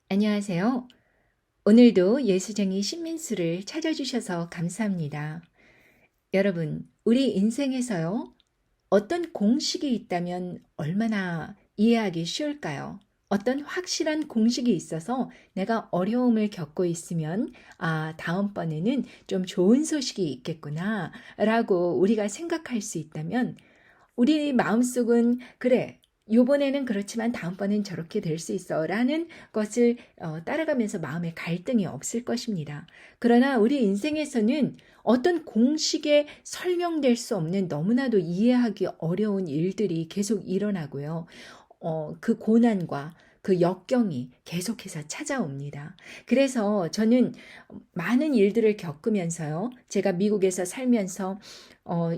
안녕하세요. 오늘도 예수쟁이 신민수를 찾아주셔서 감사합니다. 여러분, 우리 인생에서요, 어떤 공식이 있다면 얼마나 이해하기 쉬울까요? 어떤 확실한 공식이 있어서 내가 어려움을 겪고 있으면, 다음번에는 좀 좋은 소식이 있겠구나, 라고 우리가 생각할 수 있다면, 우리 마음속은 그래. 요번에는 그렇지만 다음번엔 저렇게 될 수 있어 라는 것을 따라가면서 마음에 갈등이 없을 것입니다. 그러나 우리 인생에서는 어떤 공식에 설명될 수 없는 너무나도 이해하기 어려운 일들이 계속 일어나고요. 그 고난과 그 역경이 계속해서 찾아옵니다. 그래서 저는 많은 일들을 겪으면서요. 제가 미국에서 살면서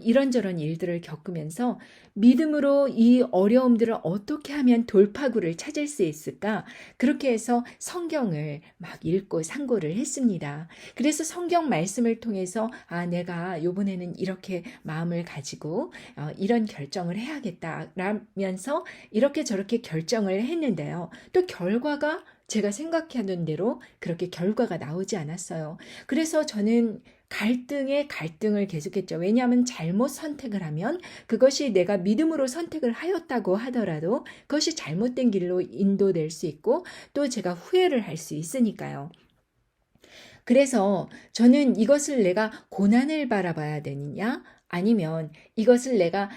이런저런 일들을 겪으면서 믿음으로 이 어려움들을 어떻게 하면 돌파구를 찾을 수 있을까? 그렇게 해서 성경을 막 읽고 상고를 했습니다. 그래서 성경 말씀을 통해서 내가 요번에는 이렇게 마음을 가지고 이런 결정을 해야겠다 라면서 이렇게 저렇게 결정을 했는데요. 또 결과가 제가 생각하던 대로 그렇게 결과가 나오지 않았어요. 그래서 저는 갈등에 갈등을 계속했죠. 왜냐하면 잘못 선택을 하면 그것이 내가 믿음으로 선택을 하였다고 하더라도 그것이 잘못된 길로 인도될 수 있고 또 제가 후회를 할 수 있으니까요. 그래서 저는 이것을 내가 고난을 바라봐야 되느냐? 아니면 이것을 내가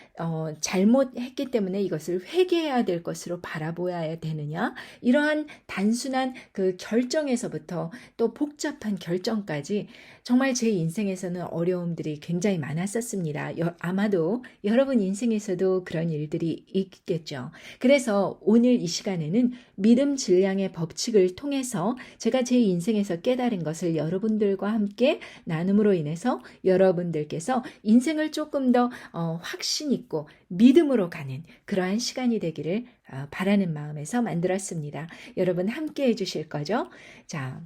잘못했기 때문에 이것을 회개해야 될 것으로 바라보아야 되느냐? 이러한 단순한 그 결정에서부터 또 복잡한 결정까지 정말 제 인생에서는 어려움들이 굉장히 많았었습니다. 아마도 여러분 인생에서도 그런 일들이 있겠죠. 그래서 오늘 이 시간에는 믿음 질량의 법칙을 통해서 제가 제 인생에서 깨달은 것을 여러분들과 함께 나눔으로 인해서 여러분들께서 인생을 조금 더 확신 있고 믿음으로 가는 그러한 시간이 되기를 바라는 마음에서 만들었습니다. 여러분 함께 해주실 거죠? 자,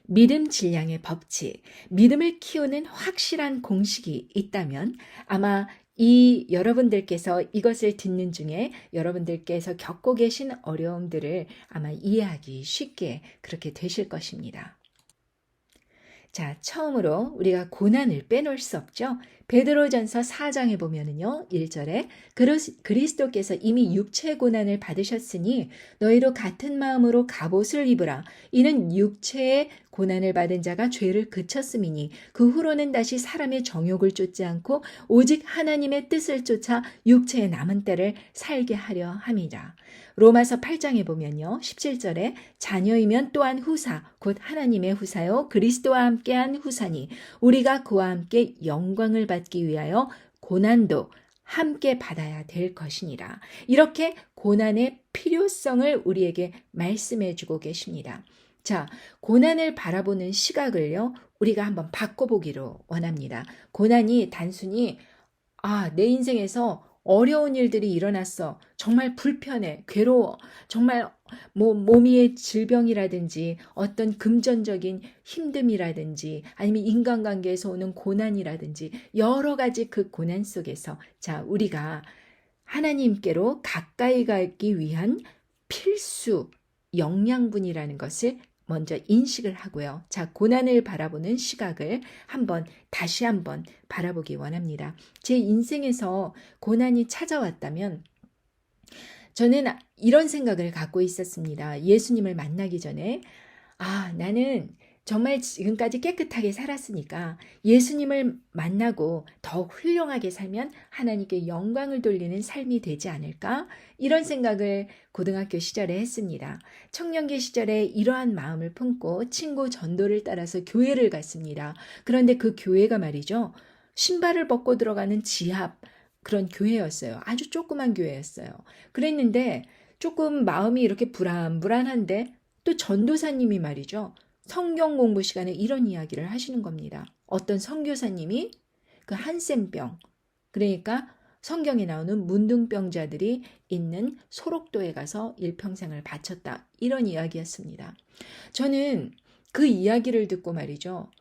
믿음 질량의 법칙, 믿음을 키우는 확실한 공식이 있다면 아마 이 여러분들께서 이것을 듣는 중에 여러분들께서 겪고 계신 어려움들을 아마 이해하기 쉽게 그렇게 되실 것입니다. 자, 처음으로 우리가 고난을 빼놓을 수 없죠. 베드로전서 4장에 보면은요. 1절에 그리스도께서 이미 육체의 고난을 받으셨으니 너희도 같은 마음으로 갑옷을 입으라. 이는 육체의 고난을 받은 자가 죄를 그쳤음이니 그 후로는 다시 사람의 정욕을 쫓지 않고 오직 하나님의 뜻을 쫓아 육체의 남은 때를 살게 하려 함이라. 로마서 8장에 보면요. 17절에 자녀이면 또한 후사 곧 하나님의 후사요 그리스도와 함께한 후사니 우리가 그와 함께 영광을 받기 위하여 고난도 함께 받아야 될 것이니라. 이렇게 고난의 필요성을 우리에게 말씀해 주고 계십니다. 자, 고난을 바라보는 시각을요. 우리가 한번 바꿔보기로 원합니다. 고난이 단순히 내 인생에서 어려운 일들이 일어났어. 정말 불편해, 괴로워. 정말 몸의 질병이라든지 어떤 금전적인 힘듦이라든지 아니면 인간관계에서 오는 고난이라든지 여러 가지 그 고난 속에서 우리가 하나님께로 가까이 가기 위한 필수 영양분이라는 것을 먼저 인식을 하고요. 자, 고난을 바라보는 시각을 다시 한번 바라보기 원합니다. 제 인생에서 고난이 찾아왔다면 저는 이런 생각을 갖고 있었습니다. 예수님을 만나기 전에 나는 정말 지금까지 깨끗하게 살았으니까 예수님을 만나고 더 훌륭하게 살면 하나님께 영광을 돌리는 삶이 되지 않을까? 이런 생각을 고등학교 시절에 했습니다. 청년기 시절에 이러한 마음을 품고 친구 전도를 따라서 교회를 갔습니다. 그런데 그 교회가 말이죠. 신발을 벗고 들어가는 지합 그런 교회였어요. 아주 조그만 교회였어요. 그랬는데 조금 마음이 이렇게 불안한데 또 전도사님이 말이죠. 성경 공부 시간에 이런 이야기를 하시는 겁니다. 어떤 선교사님이 그 한센병, 그러니까 성경에 나오는 문둥병자들이 있는 소록도에 가서 일평생을 바쳤다. 이런 이야기였습니다. 저는 그 이야기를 듣고 말이죠.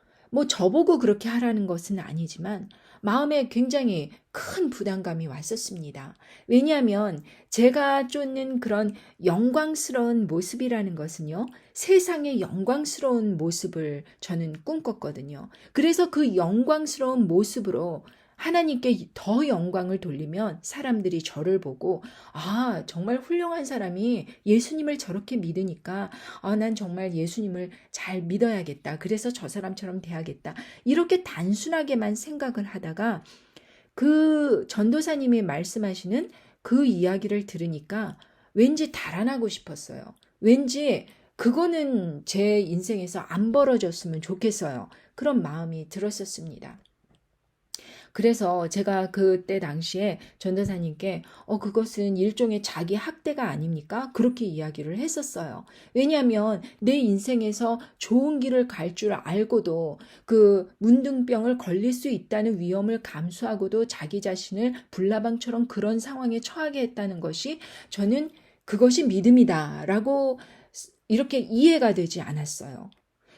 저보고 그렇게 하라는 것은 아니지만 마음에 굉장히 큰 부담감이 왔었습니다. 왜냐하면 제가 쫓는 그런 영광스러운 모습이라는 것은요, 세상의 영광스러운 모습을 저는 꿈꿨거든요. 그래서 그 영광스러운 모습으로 하나님께 더 영광을 돌리면 사람들이 저를 보고, 아, 정말 훌륭한 사람이 예수님을 저렇게 믿으니까, 아, 난 정말 예수님을 잘 믿어야겠다. 그래서 저 사람처럼 돼야겠다. 이렇게 단순하게만 생각을 하다가 그 전도사님이 말씀하시는 그 이야기를 들으니까 왠지 달아나고 싶었어요. 왠지 그거는 제 인생에서 안 벌어졌으면 좋겠어요. 그런 마음이 들었었습니다. 그래서 제가 그때 당시에 전도사님께 그것은 일종의 자기 학대가 아닙니까? 그렇게 이야기를 했었어요. 왜냐하면 내 인생에서 좋은 길을 갈 줄 알고도 그 문둥병을 걸릴 수 있다는 위험을 감수하고도 자기 자신을 불나방처럼 그런 상황에 처하게 했다는 것이 저는 그것이 믿음이다라고 이렇게 이해가 되지 않았어요.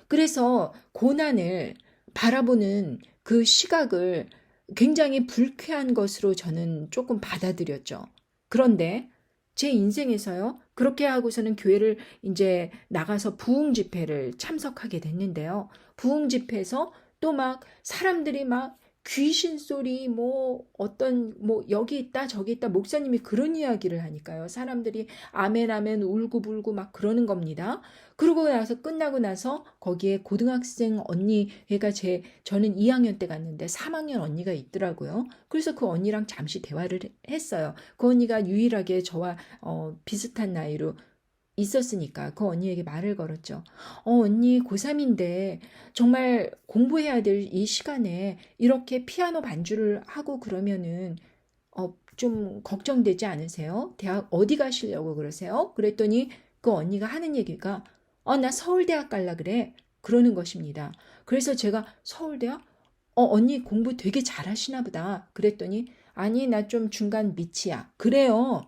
그래서 고난을 바라보는 그 시각을 굉장히 불쾌한 것으로 저는 조금 받아들였죠. 그런데 제 인생에서요, 그렇게 하고서는 교회를 이제 나가서 부흥 집회를 참석하게 됐는데요. 부흥 집회에서 또 막 사람들이 막 귀신 소리, 뭐 어떤 뭐 여기 있다 저기 있다 목사님이 그런 이야기를 하니까요. 사람들이 아멘 아멘 울고불고 막 그러는 겁니다. 그러고 나서 끝나고 나서 거기에 고등학생 언니, 얘가 저는 2학년 때 갔는데 3학년 언니가 있더라고요. 그래서 그 언니랑 잠시 대화를 했어요. 그 언니가 유일하게 저와 비슷한 나이로 있었으니까 그 언니에게 말을 걸었죠. 언니 고3인데 정말 공부해야 될 이 시간에 이렇게 피아노 반주를 하고 그러면은 좀 걱정되지 않으세요? 대학 어디 가시려고 그러세요? 그랬더니 그 언니가 하는 얘기가 나 서울대학 갈라 그래. 그러는 것입니다. 그래서 제가 서울대학? 언니 공부 되게 잘하시나 보다. 그랬더니 아니 나 좀 중간 밑이야. 그래요.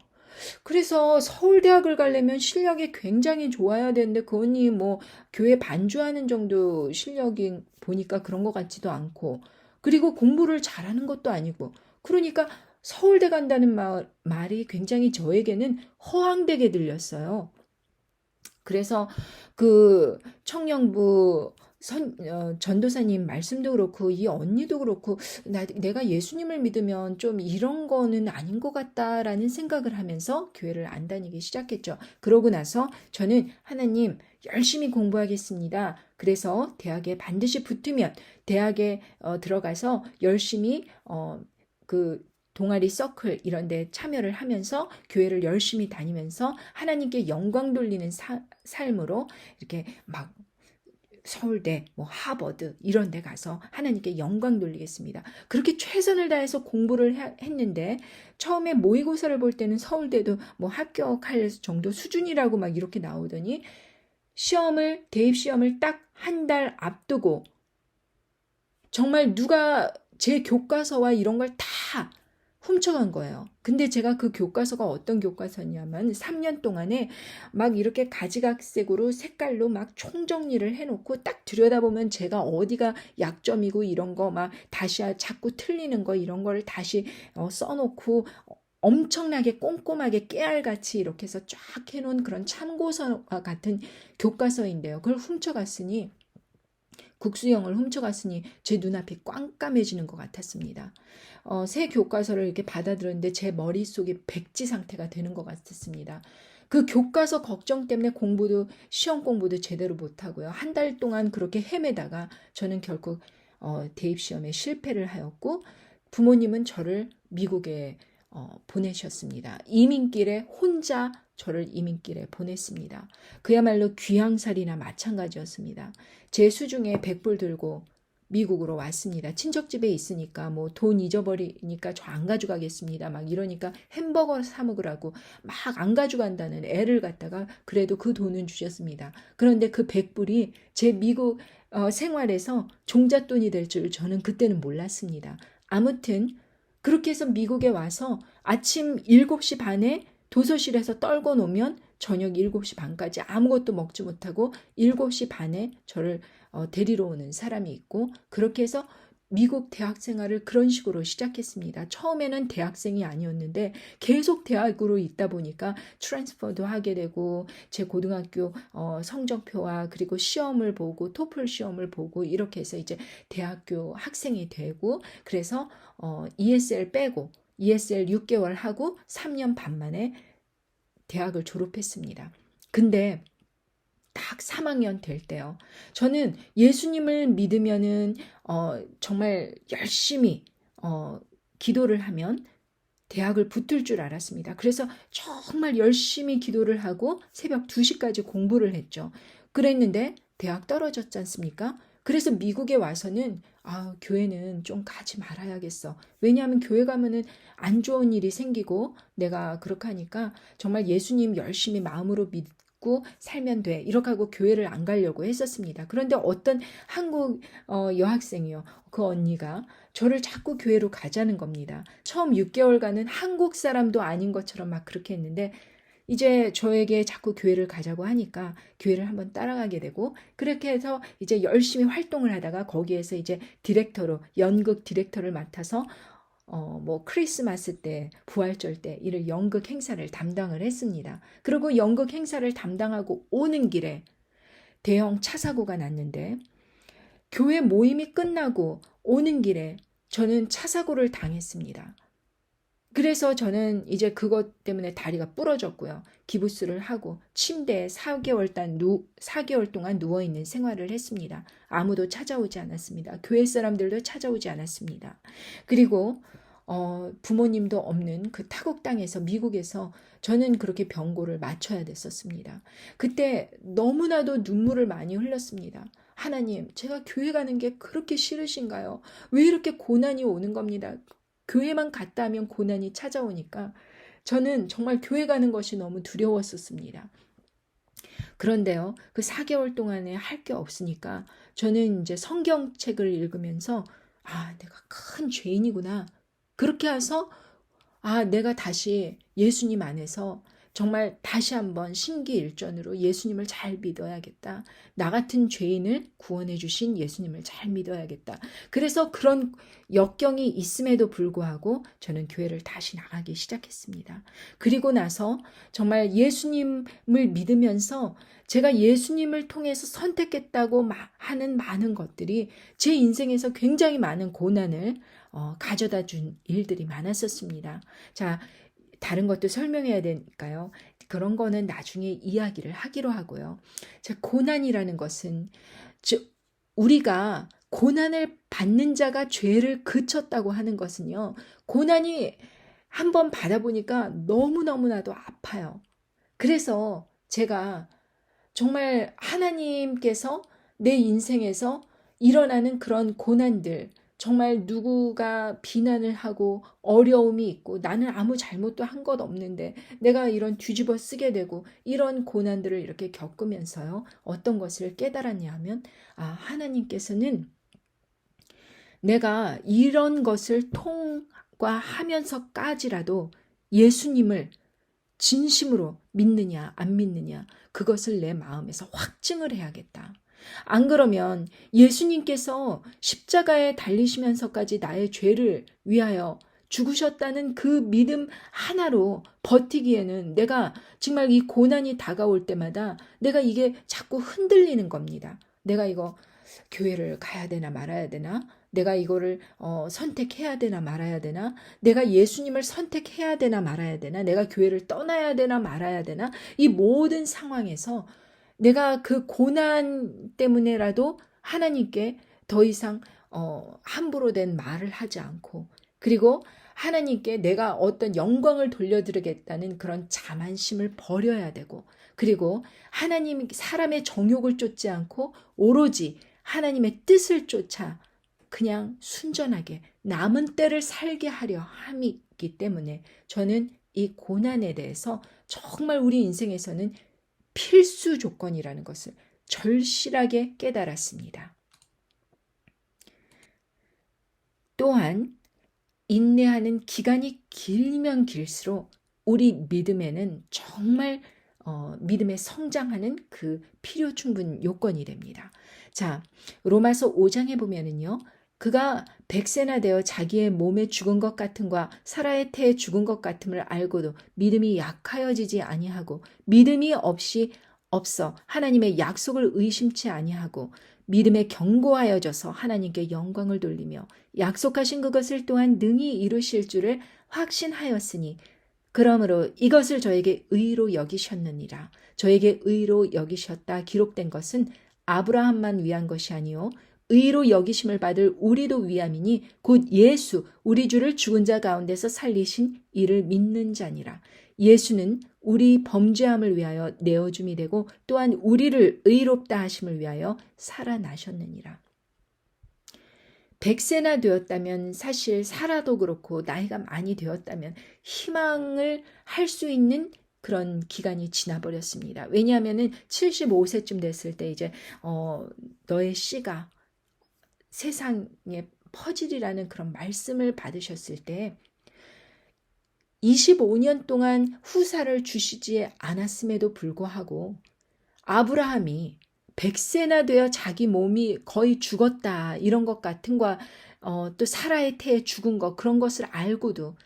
그래서 서울대학을 가려면 실력이 굉장히 좋아야 되는데 그 언니 뭐 교회 반주하는 정도 실력이 보니까 그런 것 같지도 않고 그리고 공부를 잘하는 것도 아니고 그러니까 서울대 간다는 말이 굉장히 저에게는 허황되게 들렸어요. 그래서 그 청년부 전도사님 말씀도 그렇고 이 언니도 그렇고 내가 예수님을 믿으면 좀 이런 거는 아닌 것 같다라는 생각을 하면서 교회를 안 다니기 시작했죠. 그러고 나서 저는 하나님 열심히 공부하겠습니다. 그래서 대학에 반드시 붙으면 대학에 들어가서 열심히 그 동아리 서클 이런 데 참여를 하면서 교회를 열심히 다니면서 하나님께 영광 돌리는 삶으로 이렇게 막 서울대, 뭐 하버드 이런 데 가서 하나님께 영광 돌리겠습니다. 그렇게 최선을 다해서 공부를 했는데 처음에 모의고사를 볼 때는 서울대도 뭐 합격할 정도 수준이라고 막 이렇게 나오더니 대입 시험을 딱 한 달 앞두고 정말 누가 제 교과서와 이런 걸 다 훔쳐간 거예요. 근데 제가 그 교과서가 어떤 교과서냐면 3년 동안에 막 이렇게 가지각색으로 색깔로 막 총정리를 해놓고 딱 들여다보면 제가 어디가 약점이고 이런 거 막 다시 자꾸 틀리는 거 이런 거를 다시 써놓고 엄청나게 꼼꼼하게 깨알같이 이렇게 해서 쫙 해놓은 그런 참고서와 같은 교과서인데요. 그걸 훔쳐갔으니 국수형을 훔쳐갔으니 제 눈앞이 깜깜해지는 것 같았습니다. 새 교과서를 이렇게 받아들였는데 제 머릿속이 백지 상태가 되는 것 같았습니다. 그 교과서 걱정 때문에 시험 공부도 제대로 못하고요. 한 달 동안 그렇게 헤매다가 저는 결국 대입시험에 실패를 하였고 부모님은 저를 미국에 보내셨습니다. 이민길에 혼자 저를 이민길에 보냈습니다. 그야말로 귀양살이나 마찬가지였습니다. 제 수중에 100불 들고 미국으로 왔습니다. 친척집에 있으니까 뭐 돈 잊어버리니까 저 안 가져가겠습니다. 막 이러니까 햄버거 사 먹으라고 막 안 가져간다는 애를 갖다가 그래도 그 돈은 주셨습니다. 그런데 그 100불이 제 미국 생활에서 종잣돈이 될 줄 저는 그때는 몰랐습니다. 아무튼 그렇게 해서 미국에 와서 아침 7시 반에 도서실에서 떨궈 놓으면 저녁 7시 반까지 아무것도 먹지 못하고 7시 반에 저를 데리러 오는 사람이 있고 그렇게 해서 미국 대학 생활을 그런 식으로 시작했습니다. 처음에는 대학생이 아니었는데 계속 대학으로 있다 보니까 트랜스퍼도 하게 되고 제 고등학교 성적표와 그리고 시험을 보고 토플 시험을 보고 이렇게 해서 이제 대학교 학생이 되고 그래서 ESL 빼고 ESL 6개월 하고 3년 반 만에 대학을 졸업했습니다. 근데 딱 3학년 될 때요. 저는 예수님을 믿으면은 정말 열심히 기도를 하면 대학을 붙을 줄 알았습니다. 그래서 정말 열심히 기도를 하고 새벽 2시까지 공부를 했죠. 그랬는데 대학 떨어졌지 않습니까? 그래서 미국에 와서는 교회는 좀 가지 말아야겠어. 왜냐하면 교회 가면은 안 좋은 일이 생기고 내가 그렇게 하니까 정말 예수님 열심히 마음으로 믿고 살면 돼. 이렇게 하고 교회를 안 가려고 했었습니다. 그런데 어떤 한국 여학생이요. 그 언니가 저를 자꾸 교회로 가자는 겁니다. 처음 6개월간은 한국 사람도 아닌 것처럼 막 그렇게 했는데 이제 저에게 자꾸 교회를 가자고 하니까 교회를 한번 따라가게 되고 그렇게 해서 이제 열심히 활동을 하다가 거기에서 이제 디렉터로 연극 디렉터를 맡아서 뭐 크리스마스 때 부활절 때 이를 연극 행사를 담당을 했습니다. 그리고 연극 행사를 담당하고 오는 길에 대형 차 사고가 났는데 교회 모임이 끝나고 오는 길에 저는 차 사고를 당했습니다. 그래서 저는 이제 그것 때문에 다리가 부러졌고요. 기부스를 하고 침대에 4개월 동안 누워있는 생활을 했습니다. 아무도 찾아오지 않았습니다. 교회 사람들도 찾아오지 않았습니다. 그리고 부모님도 없는 그 타국 땅에서 미국에서 저는 그렇게 병고를 맞춰야 됐었습니다. 그때 너무나도 눈물을 많이 흘렸습니다. 하나님, 제가 교회 가는 게 그렇게 싫으신가요? 왜 이렇게 고난이 오는 겁니다. 교회만 갔다 하면 고난이 찾아오니까 저는 정말 교회 가는 것이 너무 두려웠었습니다. 그런데요, 그 4개월 동안에 할 게 없으니까 저는 이제 성경책을 읽으면서 내가 큰 죄인이구나. 그렇게 해서 내가 다시 예수님 안에서 정말 다시 한번 심기일전으로 예수님을 잘 믿어야겠다. 나 같은 죄인을 구원해 주신 예수님을 잘 믿어야겠다. 그래서 그런 역경이 있음에도 불구하고 저는 교회를 다시 나가기 시작했습니다. 그리고 나서 정말 예수님을 믿으면서 제가 예수님을 통해서 선택했다고 하는 많은 것들이 제 인생에서 굉장히 많은 고난을 가져다 준 일들이 많았었습니다. 자, 다른 것도 설명해야 되니까요. 그런 거는 나중에 이야기를 하기로 하고요. 자, 고난이라는 것은 우리가 고난을 받는 자가 죄를 그쳤다고 하는 것은요. 고난이 한번 받아보니까 너무너무나도 아파요. 그래서 제가 정말 하나님께서 내 인생에서 일어나는 그런 고난들, 정말 누구가 비난을 하고 어려움이 있고 나는 아무 잘못도 한 것 없는데 내가 이런 뒤집어 쓰게 되고 이런 고난들을 이렇게 겪으면서요. 어떤 것을 깨달았냐 하면 하나님께서는 내가 이런 것을 통과하면서까지라도 예수님을 진심으로 믿느냐 안 믿느냐 그것을 내 마음에서 확증을 해야겠다. 안 그러면 예수님께서 십자가에 달리시면서까지 나의 죄를 위하여 죽으셨다는 그 믿음 하나로 버티기에는 내가 정말 이 고난이 다가올 때마다 내가 이게 자꾸 흔들리는 겁니다. 내가 이거 교회를 가야 되나 말아야 되나? 내가 이거를 선택해야 되나 말아야 되나? 내가 예수님을 선택해야 되나 말아야 되나? 내가 교회를 떠나야 되나 말아야 되나? 이 모든 상황에서 내가 그 고난 때문에라도 하나님께 더 이상 함부로 된 말을 하지 않고 그리고 하나님께 내가 어떤 영광을 돌려드리겠다는 그런 자만심을 버려야 되고 그리고 하나님 사람의 정욕을 쫓지 않고 오로지 하나님의 뜻을 쫓아 그냥 순전하게 남은 때를 살게 하려 함이기 때문에 저는 이 고난에 대해서 정말 우리 인생에서는 필수 조건이라는 것을 절실하게 깨달았습니다. 또한 인내하는 기간이 길면 길수록 우리 믿음에는 정말 믿음에 성장하는 그 필요 충분 요건이 됩니다. 자, 로마서 5장에 보면은요. 그가 100세나 되어 자기의 몸에 죽은 것 같음과 사라의 태에 죽은 것 같음을 알고도 믿음이 약하여지지 아니하고 믿음이 없어 하나님의 약속을 의심치 아니하고 믿음에 견고하여져서 하나님께 영광을 돌리며 약속하신 그것을 또한 능히 이루실 줄을 확신하였으니 그러므로 이것을 저에게 의로 여기셨느니라. 저에게 의로 여기셨다 기록된 것은 아브라함만 위한 것이 아니요 의로 여기심을 받을 우리도 위함이니 곧 예수 우리 주를 죽은 자 가운데서 살리신 이를 믿는 자니라. 예수는 우리 범죄함을 위하여 내어줌이 되고 또한 우리를 의롭다 하심을 위하여 살아나셨느니라. 100세나 되었다면 사실 살아도 그렇고 나이가 많이 되었다면 희망을 할 수 있는 그런 기간이 지나버렸습니다. 왜냐하면 75세쯤 됐을 때 이제 너의 씨가 세상에 퍼지리라는 그런 말씀을 받으셨을 때 25년 동안 후사를 주시지 않았음에도 불구하고 아브라함이 100세나 되어 자기 몸이 거의 죽었다 이런 것 같은 거 또 사라의 태에 죽은 것 그런 것을 알고도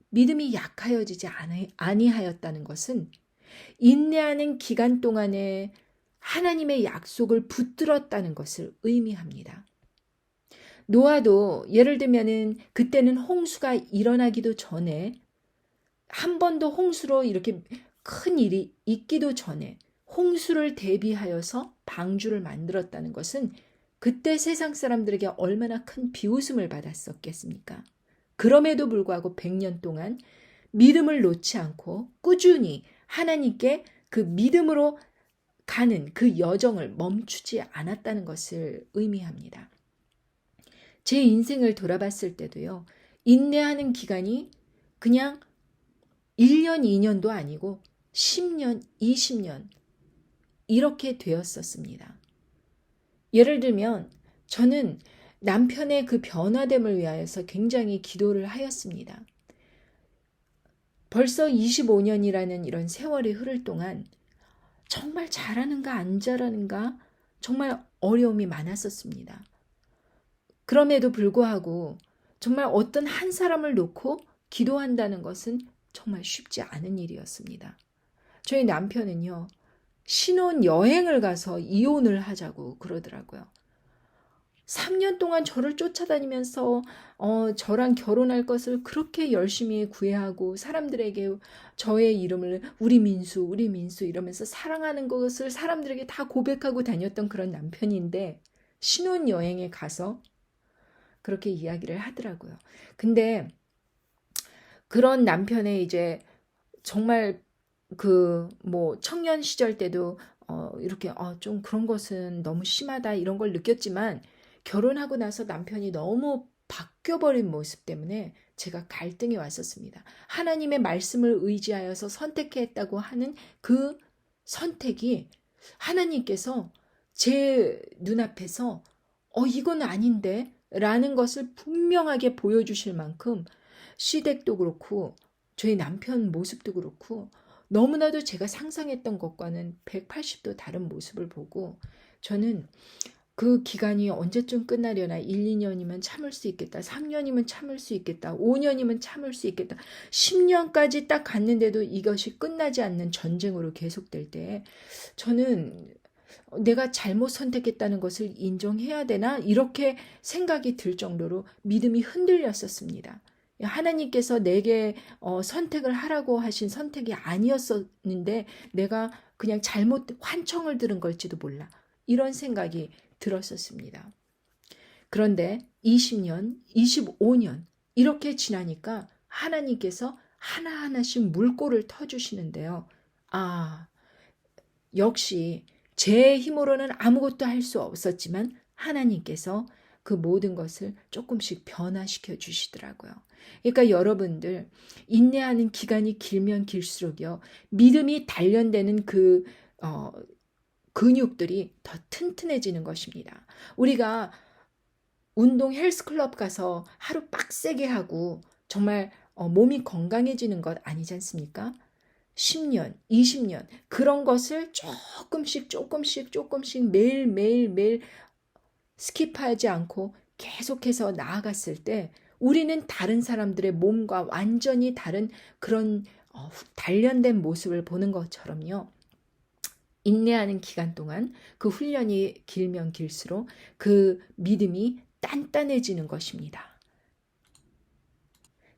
믿음이 약하여지지 아니하였다는 것은 인내하는 기간 동안에 하나님의 약속을 붙들었다는 것을 의미합니다. 노아도 예를 들면은 그때는 홍수가 일어나기도 전에 한 번도 홍수로 이렇게 큰 일이 있기도 전에 홍수를 대비하여서 방주를 만들었다는 것은 그때 세상 사람들에게 얼마나 큰 비웃음을 받았었겠습니까? 그럼에도 불구하고 100년 동안 믿음을 놓지 않고 꾸준히 하나님께 그 믿음으로 가는 그 여정을 멈추지 않았다는 것을 의미합니다. 제 인생을 돌아봤을 때도요. 인내하는 기간이 그냥 1년, 2년도 아니고 10년, 20년 이렇게 되었었습니다. 예를 들면 저는 남편의 그 변화됨을 위하여서 굉장히 기도를 하였습니다. 벌써 25년이라는 이런 세월이 흐를 동안 정말 잘하는가 안 잘하는가 정말 어려움이 많았었습니다. 그럼에도 불구하고 정말 어떤 한 사람을 놓고 기도한다는 것은 정말 쉽지 않은 일이었습니다. 저희 남편은요. 신혼 여행을 가서 이혼을 하자고 그러더라고요. 3년 동안 저를 쫓아다니면서 저랑 결혼할 것을 그렇게 열심히 구애하고 사람들에게 저의 이름을 우리 민수, 우리 민수 이러면서 사랑하는 것을 사람들에게 다 고백하고 다녔던 그런 남편인데 신혼여행에 가서 그렇게 이야기를 하더라고요. 근데 그런 남편의 이제 정말 그 뭐 청년 시절 때도 이렇게 좀 그런 것은 너무 심하다 이런 걸 느꼈지만 결혼하고 나서 남편이 너무 바뀌어버린 모습 때문에 제가 갈등이 왔었습니다. 하나님의 말씀을 의지하여서 선택했다고 하는 그 선택이 하나님께서 제 눈앞에서 이건 아닌데 라는 것을 분명하게 보여주실 만큼 시댁도 그렇고 저희 남편 모습도 그렇고 너무나도 제가 상상했던 것과는 180도 다른 모습을 보고 저는 그 기간이 언제쯤 끝나려나 1, 2년이면 참을 수 있겠다. 3년이면 참을 수 있겠다. 5년이면 참을 수 있겠다. 10년까지 딱 갔는데도 이것이 끝나지 않는 전쟁으로 계속될 때 저는 내가 잘못 선택했다는 것을 인정해야 되나? 이렇게 생각이 들 정도로 믿음이 흔들렸었습니다. 하나님께서 내게 선택을 하라고 하신 선택이 아니었었는데 내가 그냥 잘못 환청을 들은 걸지도 몰라. 이런 생각이 들었었습니다. 그런데 20년, 25년 이렇게 지나니까 하나님께서 하나하나씩 물꼬를 터주시는데요. 역시 제 힘으로는 아무것도 할 수 없었지만 하나님께서 그 모든 것을 조금씩 변화시켜 주시더라고요. 그러니까 여러분들 인내하는 기간이 길면 길수록요. 믿음이 단련되는 그 근육들이 더 튼튼해지는 것입니다. 우리가 운동 헬스클럽 가서 하루 빡세게 하고 정말 몸이 건강해지는 것 아니지 않습니까? 10년, 20년 그런 것을 조금씩 매일 스킵하지 않고 계속해서 나아갔을 때 우리는 다른 사람들의 몸과 완전히 다른 그런 단련된 모습을 보는 것처럼요. 인내하는 기간 동안 그 훈련이 길면 길수록 그 믿음이 단단해지는 것입니다.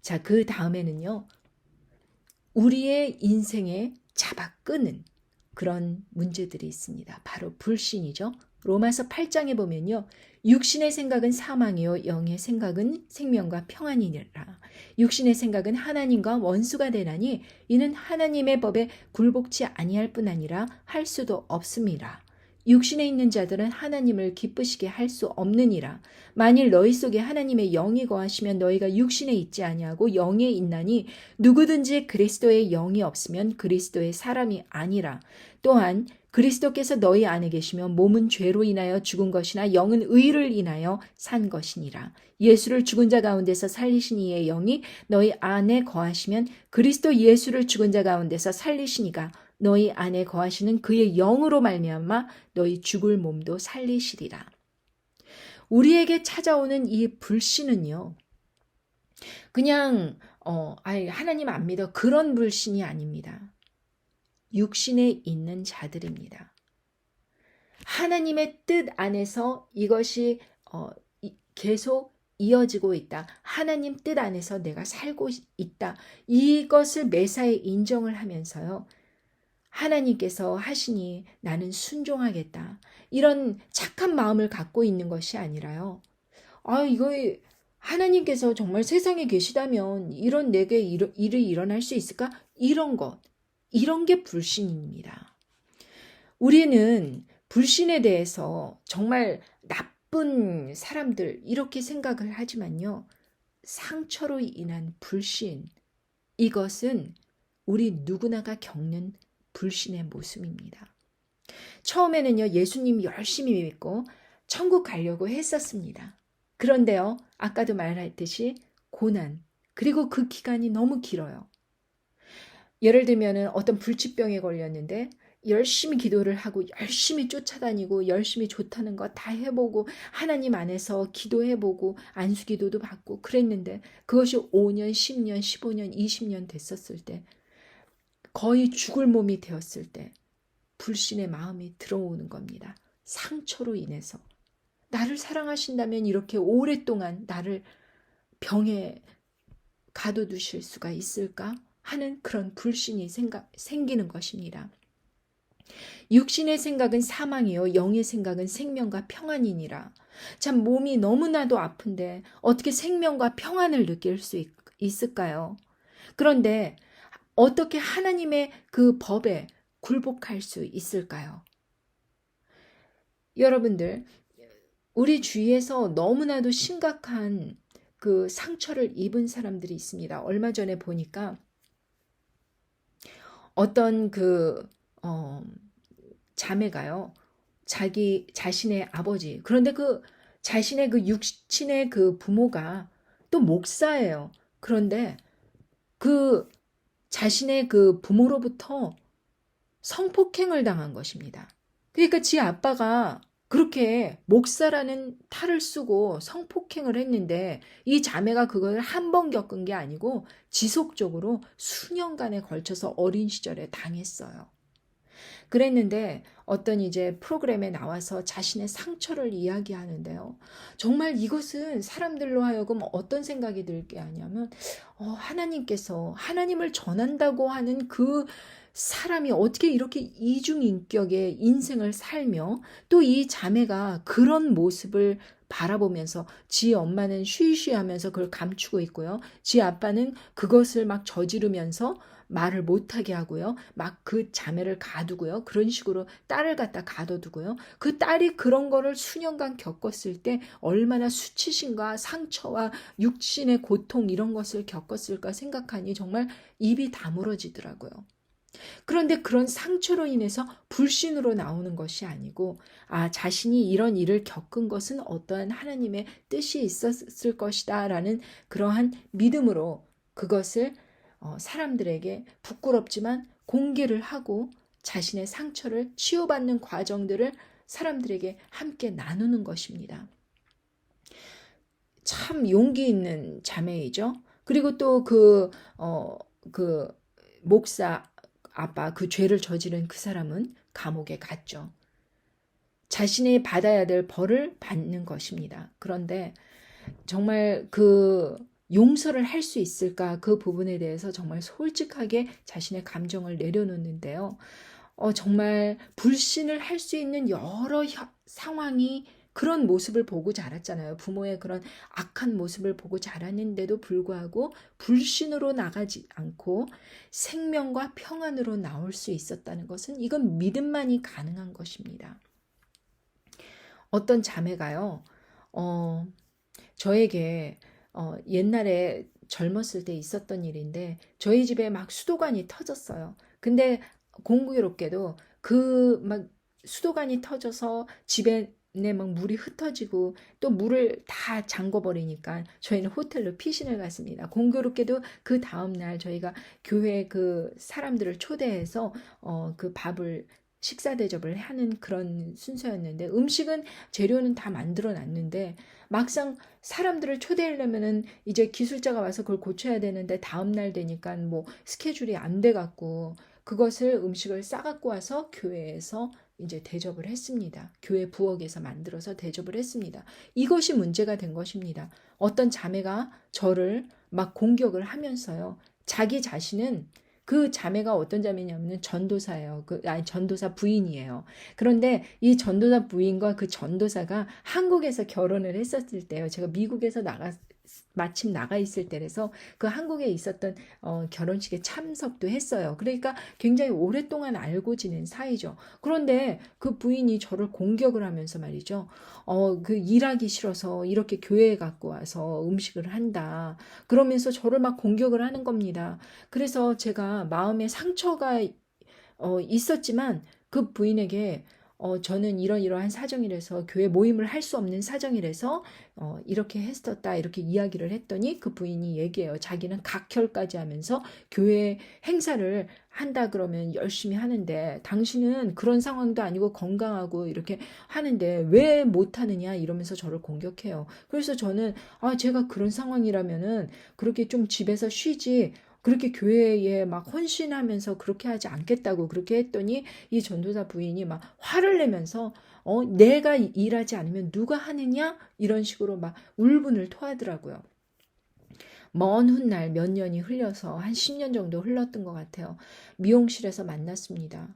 자, 그 다음에는요. 우리의 인생에 잡아 끄는 그런 문제들이 있습니다. 바로 불신이죠. 로마서 8장에 보면요. 육신의 생각은 사망이요 영의 생각은 생명과 평안이니라. 육신의 생각은 하나님과 원수가 되나니 이는 하나님의 법에 굴복치 아니할 뿐 아니라 할 수도 없습니다. 육신에 있는 자들은 하나님을 기쁘시게 할 수 없느니라. 만일 너희 속에 하나님의 영이 거하시면 너희가 육신에 있지 아니하고 영에 있나니 누구든지 그리스도의 영이 없으면 그리스도의 사람이 아니라. 또한 그리스도께서 너희 안에 계시면 몸은 죄로 인하여 죽은 것이나 영은 의를 인하여 산 것이니라. 예수를 죽은 자 가운데서 살리신 이의 영이 너희 안에 거하시면 그리스도 예수를 죽은 자 가운데서 살리신 이가 너희 안에 거하시는 그의 영으로 말미암아 너희 죽을 몸도 살리시리라. 우리에게 찾아오는 이 불신은요. 그냥 하나님 안 믿어 그런 불신이 아닙니다. 육신에 있는 자들입니다. 하나님의 뜻 안에서 이것이 계속 이어지고 있다. 하나님 뜻 안에서 내가 살고 있다. 이것을 매사에 인정을 하면서요. 하나님께서 하시니 나는 순종하겠다. 이런 착한 마음을 갖고 있는 것이 아니라요. 이거 하나님께서 정말 세상에 계시다면 이런 내게 일이 일어날 수 있을까? 이런 게 불신입니다. 우리는 불신에 대해서 정말 나쁜 사람들 이렇게 생각을 하지만요. 상처로 인한 불신, 이것은 우리 누구나가 겪는 불신의 모습입니다. 처음에는요, 예수님 열심히 믿고 천국 가려고 했었습니다. 그런데요, 아까도 말했듯이 고난, 그리고 그 기간이 너무 길어요. 예를 들면 어떤 불치병에 걸렸는데 열심히 기도를 하고 열심히 쫓아다니고 열심히 좋다는 거 다 해보고 하나님 안에서 기도해보고 안수기도도 받고 그랬는데 그것이 5년, 10년, 15년, 20년 됐었을 때 거의 죽을 몸이 되었을 때 불신의 마음이 들어오는 겁니다. 상처로 인해서. 나를 사랑하신다면 이렇게 오랫동안 나를 병에 가둬두실 수가 있을까 하는 그런 불신이 생기는 것입니다. 육신의 생각은 사망이요 영의 생각은 생명과 평안이니라. 참 몸이 너무나도 아픈데 어떻게 생명과 평안을 느낄 수 있을까요? 그런데 어떻게 하나님의 그 법에 굴복할 수 있을까요? 여러분들, 우리 주위에서 너무나도 심각한 그 상처를 입은 사람들이 있습니다. 얼마 전에 보니까 어떤 자매가요, 자신의 아버지, 그런데 그 자신의 그 육신의 그 부모가 또 목사예요. 그런데 그 자신의 그 부모로부터 성폭행을 당한 것입니다. 그러니까 지 아빠가 그렇게 목사라는 탈을 쓰고 성폭행을 했는데 이 자매가 그걸 한 번 겪은 게 아니고 지속적으로 수년간에 걸쳐서 어린 시절에 당했어요. 그랬는데 어떤 이제 프로그램에 나와서 자신의 상처를 이야기하는데요. 정말 이것은 사람들로 하여금 어떤 생각이 들게 하냐면 하나님께서 하나님을 전한다고 하는 그 사람이 어떻게 이렇게 이중인격의 인생을 살며 또 이 자매가 그런 모습을 바라보면서 지 엄마는 쉬쉬하면서 그걸 감추고 있고요. 지 아빠는 그것을 막 저지르면서 말을 못하게 하고요. 막 그 자매를 가두고요. 그런 식으로 딸을 갖다 가둬두고요. 그 딸이 그런 거를 수년간 겪었을 때 얼마나 수치심과 상처와 육신의 고통 이런 것을 겪었을까 생각하니 정말 입이 다물어지더라고요. 그런데 그런 상처로 인해서 불신으로 나오는 것이 아니고 자신이 이런 일을 겪은 것은 어떠한 하나님의 뜻이 있었을 것이다 라는 그러한 믿음으로 그것을 사람들에게 부끄럽지만 공개를 하고 자신의 상처를 치유받는 과정들을 사람들에게 함께 나누는 것입니다. 참 용기 있는 자매이죠. 그리고 또 그 목사 아빠 그 죄를 저지른 그 사람은 감옥에 갔죠. 자신이 받아야 될 벌을 받는 것입니다. 그런데 정말 그 용서를 할 수 있을까 그 부분에 대해서 정말 솔직하게 자신의 감정을 내려놓는데요. 정말 불신을 할 수 있는 여러 상황이 그런 모습을 보고 자랐잖아요. 부모의 그런 악한 모습을 보고 자랐는데도 불구하고 불신으로 나가지 않고 생명과 평안으로 나올 수 있었다는 것은 이건 믿음만이 가능한 것입니다. 어떤 자매가요, 어, 저에게 옛날에 젊었을 때 있었던 일인데 저희 집에 막 수도관이 터졌어요. 근데 공교롭게도 그 막 수도관이 터져서 집에 막 물이 흩어지고 또 물을 다 잠궈버리니까 저희는 호텔로 피신을 갔습니다. 공교롭게도 그 다음날 저희가 교회 그 사람들을 초대해서 그 밥을 식사 대접을 하는 그런 순서였는데 음식은 재료는 다 만들어 놨는데 막상 사람들을 초대하려면은 이제 기술자가 와서 그걸 고쳐야 되는데 다음날 되니까 뭐 스케줄이 안 돼 갖고 그것을 음식을 싸갖고 와서 교회에서 이제 대접을 했습니다. 교회 부엌에서 만들어서 대접을 했습니다. 이것이 문제가 된 것입니다. 어떤 자매가 저를 막 공격을 하면서요. 자기 자신은 그 자매가 어떤 자매냐면 전도사예요. 전도사 부인이에요. 그런데 이 전도사 부인과 그 전도사가 한국에서 결혼을 했었을 때요. 제가 미국에서 마침 나가 있을 때라서 그 한국에 있었던 결혼식에 참석도 했어요. 그러니까 굉장히 오랫동안 알고 지낸 사이죠. 그런데 그 부인이 저를 공격을 하면서 말이죠. 그 일하기 싫어서 이렇게 교회에 갖고 와서 음식을 한다. 그러면서 저를 막 공격을 하는 겁니다. 그래서 제가 마음에 상처가 있었지만 그 부인에게 저는 이러이러한 사정이라서 교회 모임을 할 수 없는 사정이라서 이렇게 했었다 이렇게 이야기를 했더니 그 부인이 얘기해요. 자기는 각혈까지 하면서 교회 행사를 한다 그러면 열심히 하는데 당신은 그런 상황도 아니고 건강하고 이렇게 하는데 왜 못하느냐 이러면서 저를 공격해요. 그래서 저는 제가 그런 상황이라면은 그렇게 좀 집에서 쉬지 그렇게 교회에 막 헌신하면서 그렇게 하지 않겠다고 그렇게 했더니 이 전도사 부인이 막 화를 내면서 내가 일하지 않으면 누가 하느냐 이런 식으로 막 울분을 토하더라고요. 먼 훗날 몇 년이 흘려서 한 10년 정도 흘렀던 것 같아요. 미용실에서 만났습니다.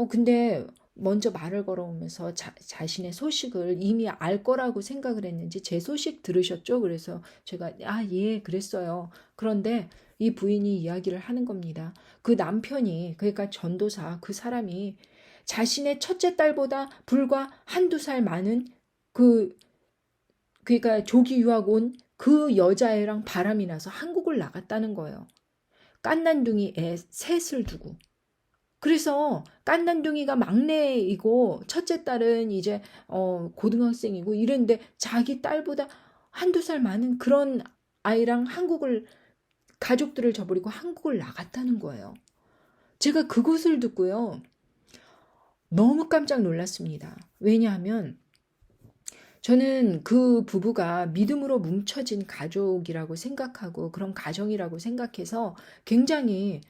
근데 먼저 말을 걸어오면서 자신의 소식을 이미 알 거라고 생각을 했는지 제 소식 들으셨죠? 그래서 제가 예, 그랬어요. 그런데 이 부인이 이야기를 하는 겁니다. 그 남편이 그러니까 전도사 그 사람이 자신의 첫째 딸보다 불과 한두 살 많은 그 그러니까 조기 유학 온 그 여자애랑 바람이 나서 한국을 나갔다는 거예요. 깐난둥이 애 셋을 두고. 그래서 깐난둥이가 막내이고 첫째 딸은 이제 고등학생이고 이랬는데 자기 딸보다 한두 살 많은 그런 아이랑 한국을 가족들을 저버리고 한국을 나갔다는 거예요. 제가 그것을 듣고요. 너무 깜짝 놀랐습니다. 왜냐하면 저는 그 부부가 믿음으로 뭉쳐진 가족이라고 생각하고 그런 가정이라고 생각해서 굉장히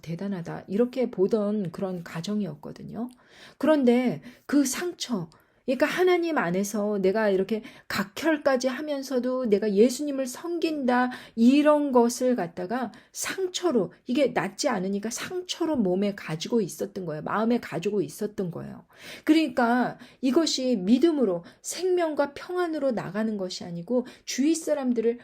대단하다. 이렇게 보던 그런 가정이었거든요. 그런데 그 상처, 그러니까 하나님 안에서 내가 이렇게 각혈까지 하면서도 내가 예수님을 섬긴다 이런 것을 갖다가 상처로 이게 낫지 않으니까 상처로 몸에 가지고 있었던 거예요. 마음에 가지고 있었던 거예요. 그러니까 이것이 믿음으로 생명과 평안으로 나가는 것이 아니고 주위 사람들을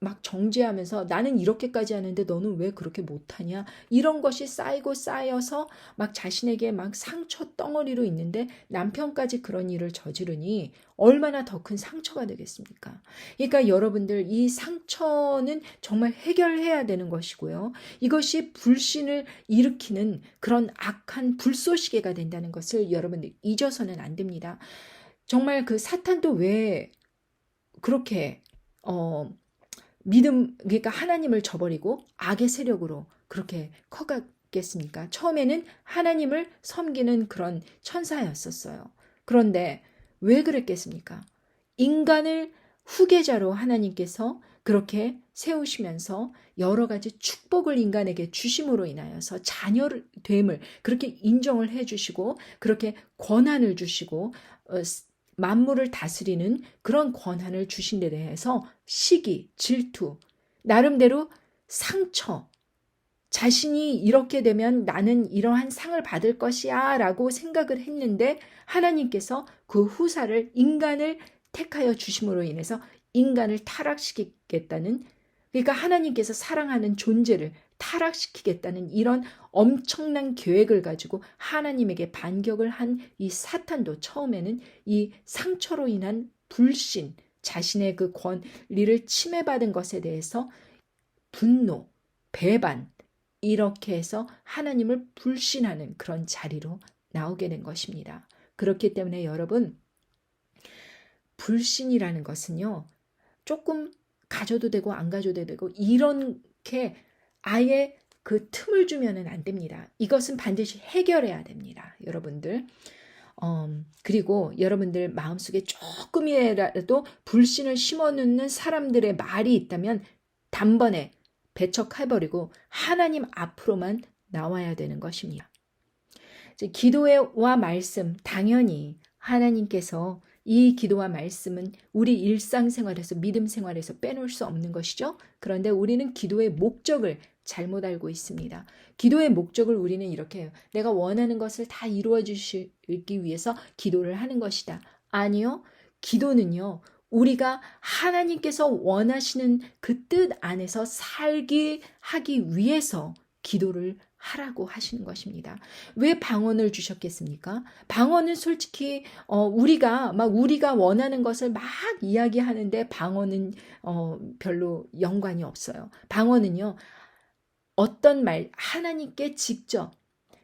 막 정죄하면서 나는 이렇게까지 하는데 너는 왜 그렇게 못하냐 이런 것이 쌓이고 쌓여서 막 자신에게 막 상처 덩어리로 있는데 남편까지 그런 일을 저지르니 얼마나 더 큰 상처가 되겠습니까? 그러니까 여러분들 이 상처는 정말 해결해야 되는 것이고요. 이것이 불신을 일으키는 그런 악한 불쏘시개가 된다는 것을 여러분들 잊어서는 안 됩니다. 정말 그 사탄도 왜 그렇게 그러니까 하나님을 저버리고 악의 세력으로 그렇게 커갔겠습니까? 처음에는 하나님을 섬기는 그런 천사였었어요. 그런데 왜 그랬겠습니까? 인간을 후계자로 하나님께서 그렇게 세우시면서 여러 가지 축복을 인간에게 주심으로 인하여서 자녀됨을 그렇게 인정을 해주시고 그렇게 권한을 주시고 만물을 다스리는 그런 권한을 주신 데 대해서 시기, 질투, 나름대로 상처, 자신이 이렇게 되면 나는 이러한 상을 받을 것이야 라고 생각을 했는데 하나님께서 그 후사를 인간을 택하여 주심으로 인해서 인간을 타락시키겠다는, 그러니까 하나님께서 사랑하는 존재를 타락시키겠다는 이런 엄청난 계획을 가지고 하나님에게 반격을 한 이 사탄도 처음에는 이 상처로 인한 불신, 자신의 그 권리를 침해받은 것에 대해서 분노, 배반, 이렇게 해서 하나님을 불신하는 그런 자리로 나오게 된 것입니다. 그렇기 때문에 여러분, 불신이라는 것은요, 조금 가져도 되고 안 가져도 되고 이렇게 아예 그 틈을 주면은 안 됩니다. 이것은 반드시 해결해야 됩니다. 여러분들. 그리고 여러분들 마음속에 조금이라도 불신을 심어놓는 사람들의 말이 있다면 단번에 배척해버리고 하나님 앞으로만 나와야 되는 것입니다. 기도와 말씀, 당연히 하나님께서 이 기도와 말씀은 우리 일상생활에서 믿음 생활에서 빼놓을 수 없는 것이죠. 그런데 우리는 기도의 목적을 잘못 알고 있습니다. 기도의 목적을 우리는 이렇게 해요. 내가 원하는 것을 다 이루어 주시기 위해서 기도를 하는 것이다. 아니요. 기도는요. 우리가 하나님께서 원하시는 그 뜻 안에서 살기 하기 위해서 기도를 하라고 하시는 것입니다. 왜 방언을 주셨겠습니까? 방언은 솔직히 우리가 원하는 것을 막 이야기하는데 방언은 별로 연관이 없어요. 방언은요. 어떤 말 하나님께 직접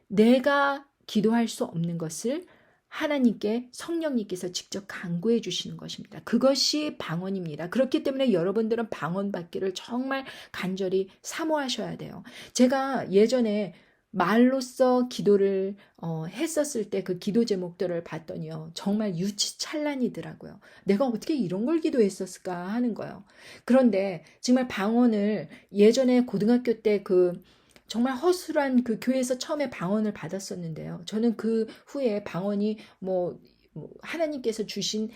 내가 기도할 수 없는 것을 하나님께 성령님께서 직접 간구해 주시는 것입니다. 그것이 방언입니다. 그렇기 때문에 여러분들은 방언 받기를 정말 간절히 사모하셔야 돼요. 제가 예전에 말로써 기도를 했었을 때 그 기도 제목들을 봤더니요. 정말 유치찬란이더라고요. 내가 어떻게 이런 걸 기도했었을까 하는 거예요. 그런데 정말 방언을 예전에 고등학교 때 정말 허술한 그 교회에서 처음에 방언을 받았었는데요. 저는 그 후에 방언이 하나님께서 주신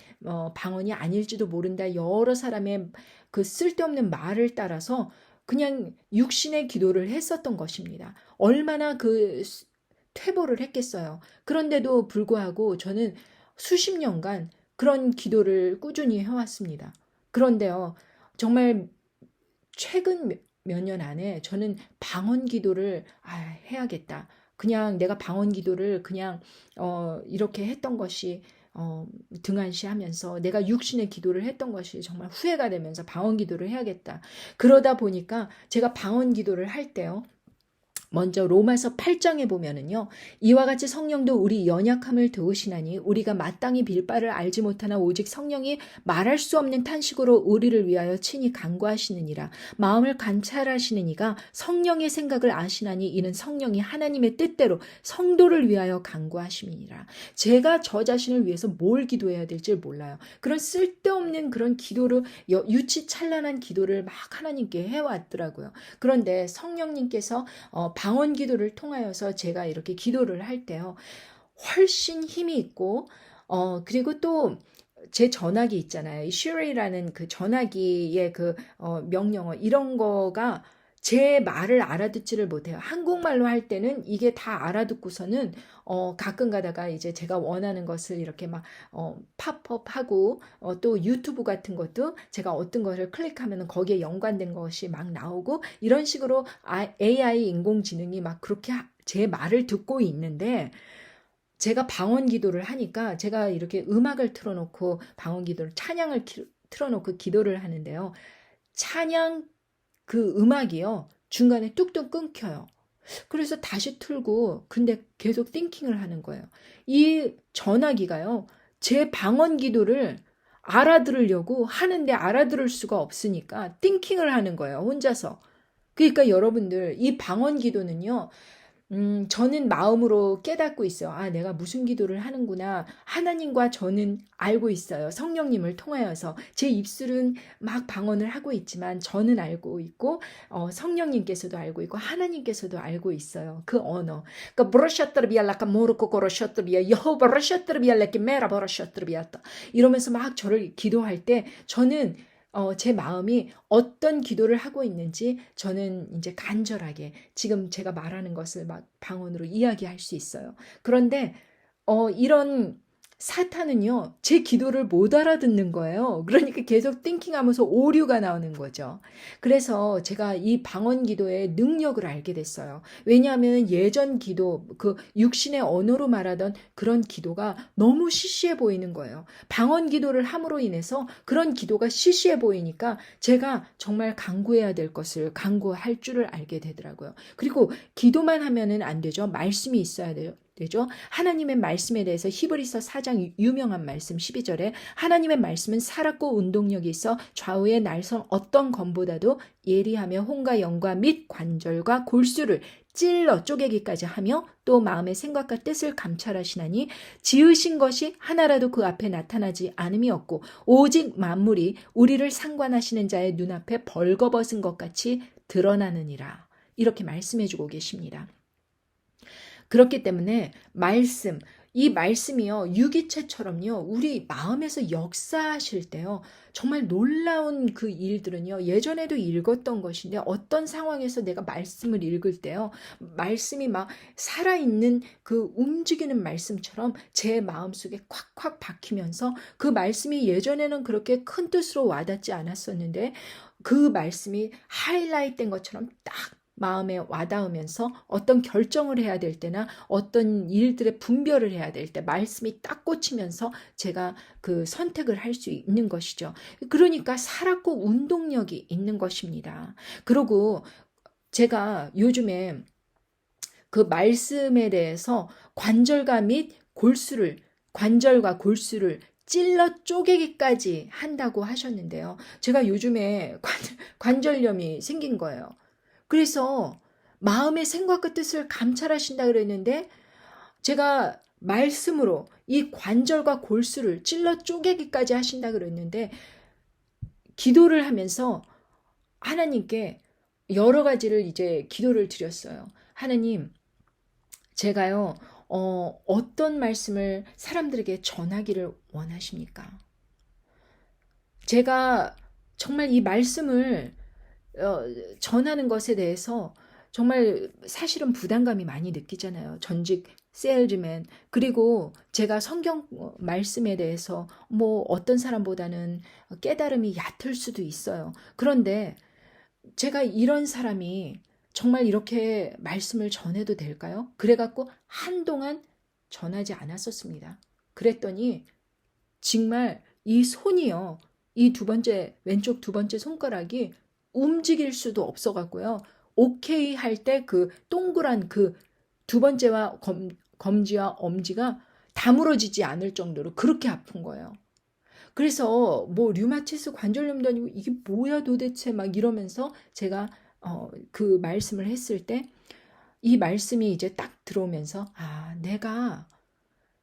방언이 아닐지도 모른다. 여러 사람의 그 쓸데없는 말을 따라서 그냥 육신의 기도를 했었던 것입니다. 얼마나 퇴보를 했겠어요. 그런데도 불구하고 저는 수십 년간 그런 기도를 꾸준히 해왔습니다. 그런데요, 정말 최근 몇 년 안에 저는 방언 기도를 해야겠다. 그냥 내가 방언 기도를 그냥 이렇게 했던 것이 등한시하면서 내가 육신의 기도를 했던 것이 정말 후회가 되면서 방언 기도를 해야겠다. 그러다 보니까 제가 방언 기도를 할 때요. 먼저 로마서 8장에 보면은요. 이와 같이 성령도 우리 연약함을 도우시나니 우리가 마땅히 빌 바를 알지 못하나 오직 성령이 말할 수 없는 탄식으로 우리를 위하여 친히 간구하시느니라. 마음을 관찰하시는 이가 성령의 생각을 아시나니 이는 성령이 하나님의 뜻대로 성도를 위하여 간구하심이니라. 제가 저 자신을 위해서 뭘 기도해야 될지 몰라요. 그런 쓸데없는 그런 기도를 유치찬란한 기도를 막 하나님께 해왔더라고요. 그런데 성령님께서 방언 기도를 통하여서 제가 이렇게 기도를 할 때요. 훨씬 힘이 있고 그리고 또 제 전화기 있잖아요. 이 Siri라는 그 전화기의 명령어 이런 거가 제 말을 알아듣지를 못해요. 한국말로 할 때는 이게 다 알아듣고서는 가끔 가다가 이제 제가 원하는 것을 이렇게 막 팝업하고 또 유튜브 같은 것도 제가 어떤 것을 클릭하면 거기에 연관된 것이 막 나오고 이런 식으로 AI 인공지능이 막 그렇게 제 말을 듣고 있는데 제가 방언 기도를 하니까 제가 이렇게 음악을 틀어놓고 방언 기도를 찬양을 틀어놓고 기도를 하는데요. 찬양 그 음악이요. 중간에 뚝뚝 끊겨요. 그래서 다시 틀고 근데 계속 띵킹을 하는 거예요. 이 전화기가요. 제 방언 기도를 알아들으려고 하는데 알아들을 수가 없으니까 띵킹을 하는 거예요. 혼자서. 그러니까 여러분들 이 방언 기도는요. 저는 마음으로 깨닫고 있어요. 아, 내가 무슨 기도를 하는구나. 하나님과 저는 알고 있어요. 성령님을 통하여서. 제 입술은 막 방언을 하고 있지만 저는 알고 있고, 성령님께서도 알고 있고, 하나님께서도 알고 있어요. 그 언어. 그러니까, 브로셔트르비알라카 모르코 고로셔트르비아, 여호바 브로셔트르비알라키 메라 브로셔트르비아타. 이러면서 막 저를 기도할 때, 저는 제 마음이 어떤 기도를 하고 있는지 저는 이제 간절하게 지금 제가 말하는 것을 막 방언으로 이야기할 수 있어요. 그런데 이런 사탄은요, 제 기도를 못 알아듣는 거예요. 그러니까 계속 띵킹하면서 오류가 나오는 거죠. 그래서 제가 이 방언 기도의 능력을 알게 됐어요. 왜냐하면 예전 기도, 그 육신의 언어로 말하던 그런 기도가 너무 시시해 보이는 거예요. 방언 기도를 함으로 인해서 그런 기도가 시시해 보이니까 제가 정말 강구해야 될 것을 강구할 줄을 알게 되더라고요. 그리고 기도만 하면은 안 되죠. 말씀이 있어야 돼요. 되죠. 하나님의 말씀에 대해서 히브리서 4장 유명한 말씀 12절에 하나님의 말씀은 살았고 운동력이 있어 좌우의 날선 어떤 검보다도 예리하며 혼과 영과 및 관절과 골수를 찔러 쪼개기까지 하며 또 마음의 생각과 뜻을 감찰하시나니 지으신 것이 하나라도 그 앞에 나타나지 않음이 없고 오직 만물이 우리를 상관하시는 자의 눈앞에 벌거벗은 것 같이 드러나느니라. 이렇게 말씀해 주고 계십니다. 그렇기 때문에 이 말씀이요, 유기체처럼요, 우리 마음에서 역사하실 때요, 정말 놀라운 그 일들은요, 예전에도 읽었던 것인데, 어떤 상황에서 내가 말씀을 읽을 때요, 말씀이 막 살아있는 그 움직이는 말씀처럼 제 마음속에 콱콱 박히면서 그 말씀이 예전에는 그렇게 큰 뜻으로 와닿지 않았었는데, 그 말씀이 하이라이트 된 것처럼 딱 마음에 와닿으면서 어떤 결정을 해야 될 때나 어떤 일들의 분별을 해야 될 때 말씀이 딱 꽂히면서 제가 그 선택을 할 수 있는 것이죠. 그러니까 살았고 운동력이 있는 것입니다. 그리고 제가 요즘에 그 말씀에 대해서 관절과 골수를 찔러 쪼개기까지 한다고 하셨는데요. 제가 요즘에 관절염이 생긴 거예요. 그래서 마음의 생각과 뜻을 감찰하신다 그랬는데 제가 말씀으로 이 관절과 골수를 찔러 쪼개기까지 하신다 그랬는데 기도를 하면서 하나님께 여러 가지를 이제 기도를 드렸어요. 하나님, 제가요, 어떤 말씀을 사람들에게 전하기를 원하십니까? 제가 정말 이 말씀을 전하는 것에 대해서 정말 사실은 부담감이 많이 느끼잖아요. 전직 세일즈맨. 그리고 제가 성경 말씀에 대해서 뭐 어떤 사람보다는 깨달음이 얕을 수도 있어요. 그런데 제가 이런 사람이 정말 이렇게 말씀을 전해도 될까요? 그래갖고 한동안 전하지 않았었습니다. 그랬더니 정말 이 손이요. 이 왼쪽 두 번째 손가락이 움직일 수도 없어갖고요. 오케이 할 때 그 동그란 그 두 번째와 검지와 엄지가 다물어지지 않을 정도로 그렇게 아픈 거예요. 그래서 뭐 류마티스 관절염도 아니고 이게 뭐야 도대체 막 이러면서 제가 그 말씀을 했을 때 이 말씀이 이제 딱 들어오면서 내가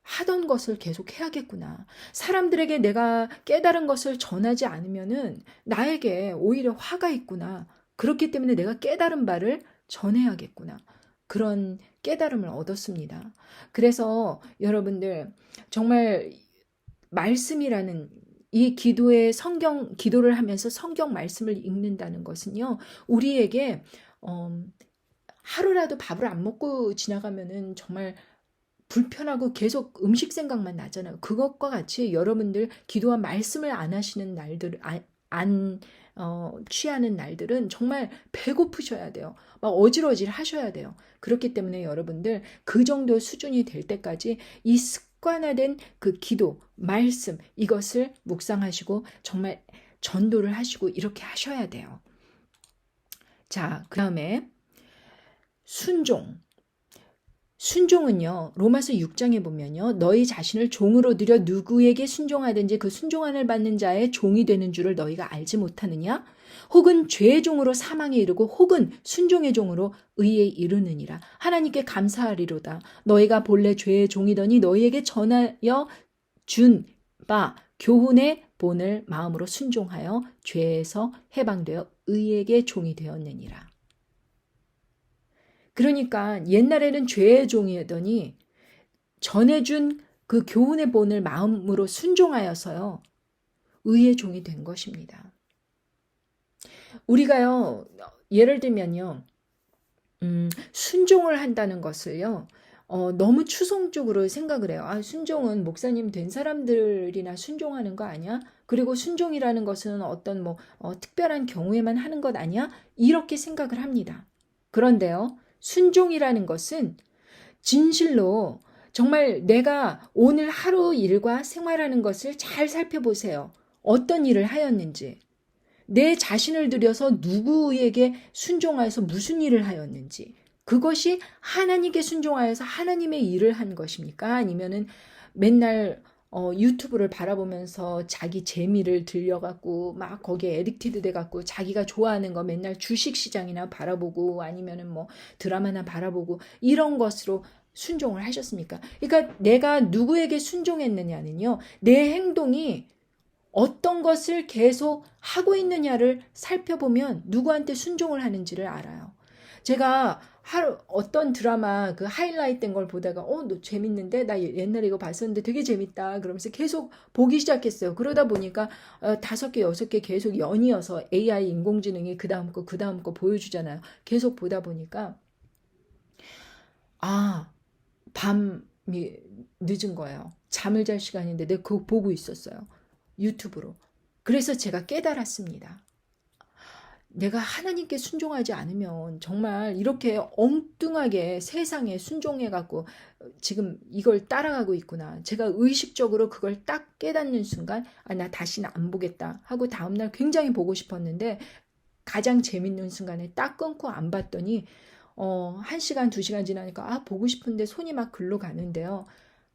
하던 것을 계속 해야겠구나. 사람들에게 내가 깨달은 것을 전하지 않으면은 나에게 오히려 화가 있구나. 그렇기 때문에 내가 깨달은 바를 전해야겠구나. 그런 깨달음을 얻었습니다. 그래서 여러분들 정말 말씀이라는 이 기도를 하면서 성경 말씀을 읽는다는 것은요, 우리에게, 하루라도 밥을 안 먹고 지나가면은 정말 불편하고 계속 음식 생각만 나잖아요. 그것과 같이 여러분들 기도와 말씀을 안 하시는 날들, 안 취하는 날들은 정말 배고프셔야 돼요. 막 어질어질 하셔야 돼요. 그렇기 때문에 여러분들 그 정도 수준이 될 때까지 이 습관화된 그 기도, 말씀, 이것을 묵상하시고 정말 전도를 하시고 이렇게 하셔야 돼요. 자, 그 다음에 순종. 순종은요, 로마서 6장에 보면요, 너희 자신을 종으로 들여 누구에게 순종하든지 그 순종함을 받는 자의 종이 되는 줄을 너희가 알지 못하느냐? 혹은 죄의 종으로 사망에 이르고 혹은 순종의 종으로 의에 이르느니라. 하나님께 감사하리로다. 너희가 본래 죄의 종이더니 너희에게 전하여 준 바 교훈의 본을 마음으로 순종하여 죄에서 해방되어 의에게 종이 되었느니라. 그러니까 옛날에는 죄의 종이더니 전해준 그 교훈의 본을 마음으로 순종하여서요, 의의 종이 된 것입니다. 우리가요, 예를 들면요, 순종을 한다는 것을요, 너무 추상적으로 생각을 해요. 아, 순종은 목사님 된 사람들이나 순종하는 거 아니야? 그리고 순종이라는 것은 어떤 특별한 경우에만 하는 것 아니야? 이렇게 생각을 합니다. 그런데요, 순종이라는 것은 진실로 정말 내가 오늘 하루 일과 생활하는 것을 잘 살펴보세요. 어떤 일을 하였는지, 내 자신을 들여서 누구에게 순종하여서 무슨 일을 하였는지, 그것이 하나님께 순종하여서 하나님의 일을 한 것입니까? 아니면은 맨날 유튜브를 바라보면서 자기 재미를 들려갖고 막 거기에 에딕티드 돼갖고 자기가 좋아하는 거 맨날 주식시장이나 바라보고 아니면은 드라마나 바라보고 이런 것으로 순종을 하셨습니까? 그러니까 내가 누구에게 순종했느냐는요, 내 행동이 어떤 것을 계속 하고 있느냐를 살펴보면 누구한테 순종을 하는지를 알아요. 제가 어떤 드라마 그 하이라이트 된 걸 보다가 너 재밌는데? 나 옛날에 이거 봤었는데 되게 재밌다. 그러면서 계속 보기 시작했어요. 그러다 보니까 5개, 6개 계속 연이어서 AI 인공지능이 그 다음 거 보여주잖아요. 계속 보다 보니까 밤이 늦은 거예요. 잠을 잘 시간인데 내가 그거 보고 있었어요. 유튜브로. 그래서 제가 깨달았습니다. 내가 하나님께 순종하지 않으면 정말 이렇게 엉뚱하게 세상에 순종해갖고 지금 이걸 따라가고 있구나. 제가 의식적으로 그걸 딱 깨닫는 순간 나 다시는 안 보겠다 하고 다음날 굉장히 보고 싶었는데 가장 재밌는 순간에 딱 끊고 안 봤더니 1시간, 2시간 지나니까 보고 싶은데 손이 막 글로 가는데요.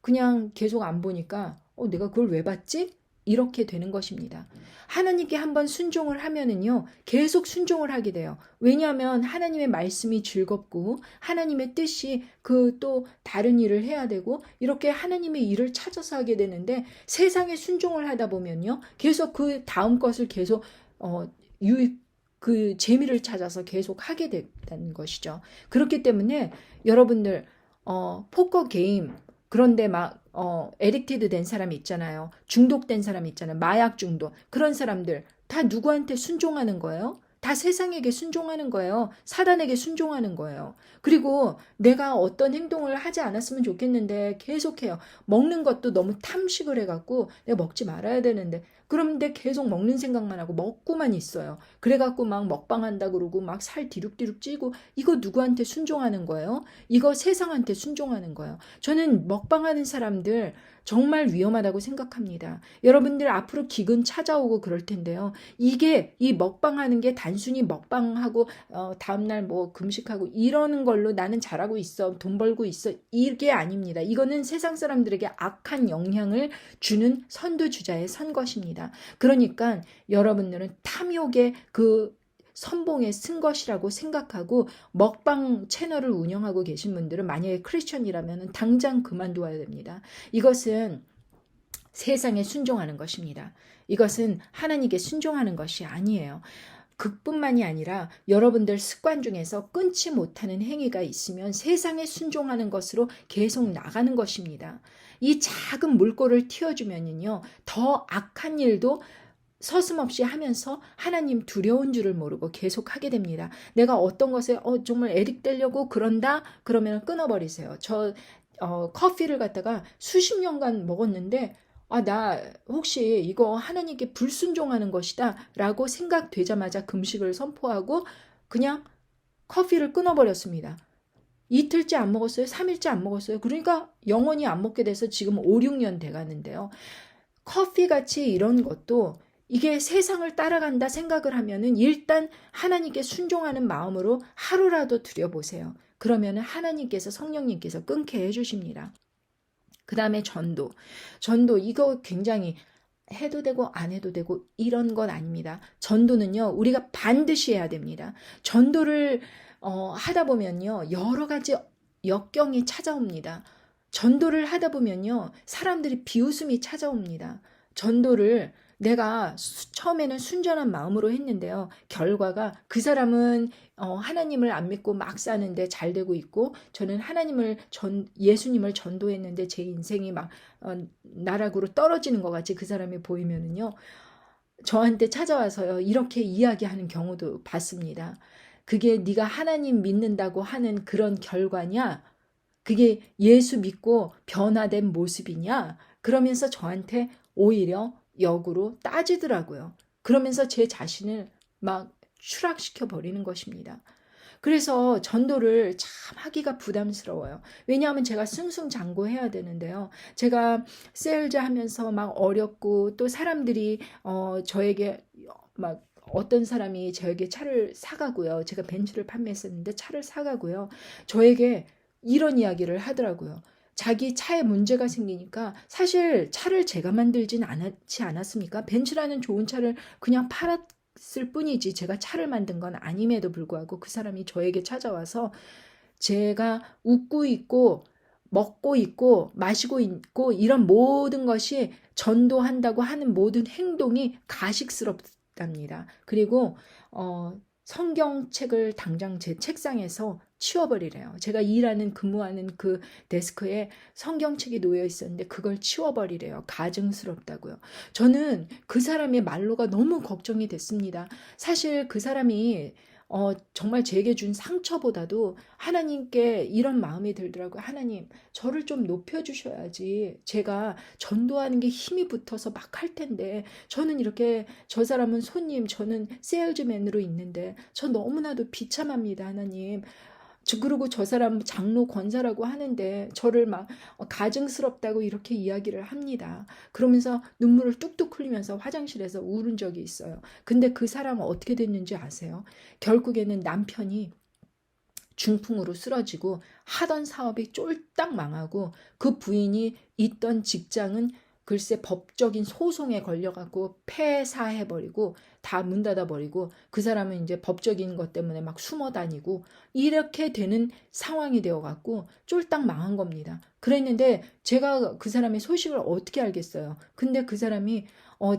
그냥 계속 안 보니까 내가 그걸 왜 봤지? 이렇게 되는 것입니다. 하나님께 한번 순종을 하면은요, 계속 순종을 하게 돼요. 왜냐하면 하나님의 말씀이 즐겁고 하나님의 뜻이 또 다른 일을 해야 되고 이렇게 하나님의 일을 찾아서 하게 되는데 세상에 순종을 하다 보면요, 계속 그 다음 것을 계속 그 재미를 찾아서 계속 하게 된다는 것이죠. 그렇기 때문에 여러분들 포커 게임 그런데 막 에딕티드 된 사람 있잖아요. 중독된 사람 있잖아요. 마약 중독. 그런 사람들 다 누구한테 순종하는 거예요? 다 세상에게 순종하는 거예요. 사단에게 순종하는 거예요. 그리고 내가 어떤 행동을 하지 않았으면 좋겠는데 계속해요. 먹는 것도 너무 탐식을 해갖고 내가 먹지 말아야 되는데 그런데 계속 먹는 생각만 하고 먹고만 있어요. 그래갖고 막 먹방한다 그러고 막 살 디룩디룩 찌고 이거 누구한테 순종하는 거예요? 이거 세상한테 순종하는 거예요. 저는 먹방하는 사람들 정말 위험하다고 생각합니다. 여러분들 앞으로 기근 찾아오고 그럴 텐데요. 이게 이 먹방하는 게 단순히 먹방하고 다음날 금식하고 이러는 걸로 나는 잘하고 있어, 돈 벌고 있어 이게 아닙니다. 이거는 세상 사람들에게 악한 영향을 주는 선두주자에 선 것입니다. 그러니까 여러분들은 탐욕의 그 선봉에 쓴 것이라고 생각하고 먹방 채널을 운영하고 계신 분들은 만약에 크리스천이라면 당장 그만둬야 됩니다. 이것은 세상에 순종하는 것입니다. 이것은 하나님께 순종하는 것이 아니에요. 그뿐만이 아니라 여러분들 습관 중에서 끊지 못하는 행위가 있으면 세상에 순종하는 것으로 계속 나가는 것입니다. 이 작은 물꼬를 틔워주면요, 더 악한 일도 서슴없이 하면서 하나님 두려운 줄을 모르고 계속 하게 됩니다. 내가 어떤 것에 정말 애딕되려고 그런다? 그러면 끊어버리세요. 저 커피를 갖다가 수십 년간 먹었는데 나 혹시 이거 하나님께 불순종하는 것이다 라고 생각되자마자 금식을 선포하고 그냥 커피를 끊어버렸습니다. 이틀째 안 먹었어요. 3일째 안 먹었어요. 그러니까 영원히 안 먹게 돼서 지금 5, 6년 돼가는데요. 커피같이 이런 것도 이게 세상을 따라간다 생각을 하면은 일단 하나님께 순종하는 마음으로 하루라도 들여보세요. 그러면 하나님께서 성령님께서 끊게 해주십니다. 그 다음에 전도. 전도 이거 굉장히 해도 되고 안 해도 되고 이런 건 아닙니다. 전도는요, 우리가 반드시 해야 됩니다. 전도를 하다 보면요, 여러 가지 역경이 찾아옵니다. 전도를 하다 보면요, 사람들이 비웃음이 찾아옵니다. 전도를 내가 처음에는 순전한 마음으로 했는데요, 결과가 그 사람은 하나님을 안 믿고 막 사는데 잘 되고 있고, 저는 예수님을 전도했는데 제 인생이 막 나락으로 떨어지는 것 같이 그 사람이 보이면은요, 저한테 찾아와서요, 이렇게 이야기하는 경우도 봤습니다. 그게 네가 하나님 믿는다고 하는 그런 결과냐? 그게 예수 믿고 변화된 모습이냐? 그러면서 저한테 오히려 역으로 따지더라고요. 그러면서 제 자신을 막 추락시켜 버리는 것입니다. 그래서 전도를 참 하기가 부담스러워요. 왜냐하면 제가 승승장구해야 되는데요. 제가 세일즈 하면서 막 어렵고, 또 사람들이 저에게 막 어떤 사람이 저에게 차를 사가고요. 제가 벤츠를 판매했었는데 차를 사가고요. 저에게 이런 이야기를 하더라고요. 자기 차에 문제가 생기니까 사실 차를 제가 만들진 않지 않았습니까? 벤츠라는 좋은 차를 그냥 팔았을 뿐이지 제가 차를 만든 건 아님에도 불구하고 그 사람이 저에게 찾아와서 제가 웃고 있고 먹고 있고 마시고 있고 이런 모든 것이 전도한다고 하는 모든 행동이 가식스럽답니다. 그리고 성경책을 당장 제 책상에서 치워버리래요. 제가 근무하는 그 데스크에 성경책이 놓여 있었는데 그걸 치워버리래요. 가증스럽다고요. 저는 그 사람의 말로가 너무 걱정이 됐습니다. 사실 그 사람이 정말 제게 준 상처보다도 하나님께 이런 마음이 들더라고요. 하나님, 저를 좀 높여주셔야지. 제가 전도하는 게 힘이 붙어서 막 할 텐데, 저는 이렇게, 저 사람은 손님, 저는 세일즈맨으로 있는데, 저 너무나도 비참합니다, 하나님. 그리고 저 사람 장로 권사라고 하는데 저를 막 가증스럽다고 이렇게 이야기를 합니다. 그러면서 눈물을 뚝뚝 흘리면서 화장실에서 울은 적이 있어요. 근데 그 사람은 어떻게 됐는지 아세요? 결국에는 남편이 중풍으로 쓰러지고 하던 사업이 쫄딱 망하고 그 부인이 있던 직장은 글쎄 법적인 소송에 걸려갖고 폐사해버리고 다 문 닫아버리고 그 사람은 이제 법적인 것 때문에 막 숨어 다니고 이렇게 되는 상황이 되어갖고 쫄딱 망한 겁니다. 그랬는데 제가 그 사람의 소식을 어떻게 알겠어요? 근데 그 사람이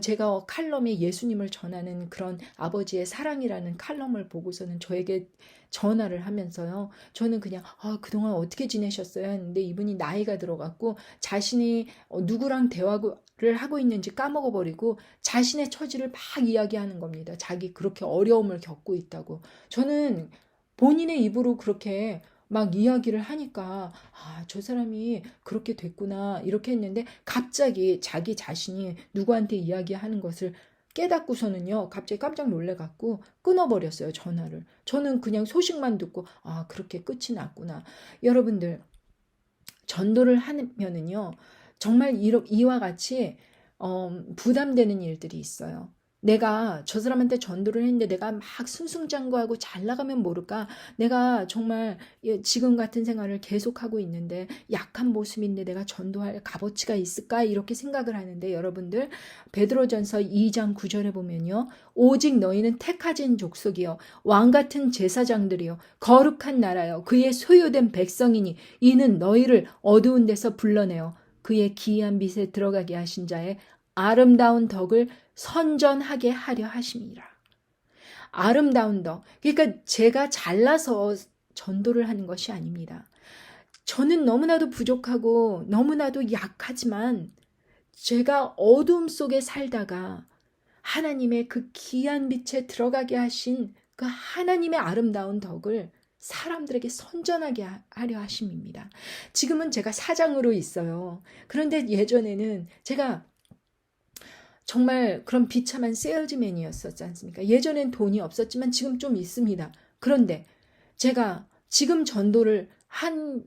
제가 칼럼에 예수님을 전하는 그런 아버지의 사랑이라는 칼럼을 보고서는 저에게 전화를 하면서요. 저는 그냥 그동안 어떻게 지내셨어요? 했는데 이분이 나이가 들어갔고 자신이 누구랑 대화를 하고 있는지 까먹어버리고 자신의 처지를 막 이야기하는 겁니다. 자기 그렇게 어려움을 겪고 있다고. 저는 본인의 입으로 그렇게 막 이야기를 하니까 저 사람이 그렇게 됐구나 이렇게 했는데 갑자기 자기 자신이 누구한테 이야기하는 것을 깨닫고서는요, 갑자기 깜짝 놀래갖고 끊어버렸어요, 전화를. 저는 그냥 소식만 듣고, 그렇게 끝이 났구나. 여러분들, 전도를 하면은요, 정말 이와 같이, 부담되는 일들이 있어요. 내가 저 사람한테 전도를 했는데 내가 막 승승장구하고 잘 나가면 모를까? 내가 정말 지금 같은 생활을 계속하고 있는데 약한 모습인데 내가 전도할 값어치가 있을까? 이렇게 생각을 하는데 여러분들 베드로전서 2장 9절에 보면요. 오직 너희는 택하진 족속이요 왕 같은 제사장들이요 거룩한 나라요 그의 소유된 백성이니 이는 너희를 어두운 데서 불러내어 그의 기이한 빛에 들어가게 하신 자의 아름다운 덕을 선전하게 하려 하심이라. 아름다운 덕. 그러니까 제가 잘나서 전도를 하는 것이 아닙니다. 저는 너무나도 부족하고 너무나도 약하지만 제가 어둠 속에 살다가 하나님의 그 귀한 빛에 들어가게 하신 그 하나님의 아름다운 덕을 사람들에게 선전하게 하려 하심입니다. 지금은 제가 사장으로 있어요. 그런데 예전에는 제가 정말 그런 비참한 세일즈맨이었었지 않습니까? 예전엔 돈이 없었지만 지금 좀 있습니다. 그런데 제가 지금 전도를 하는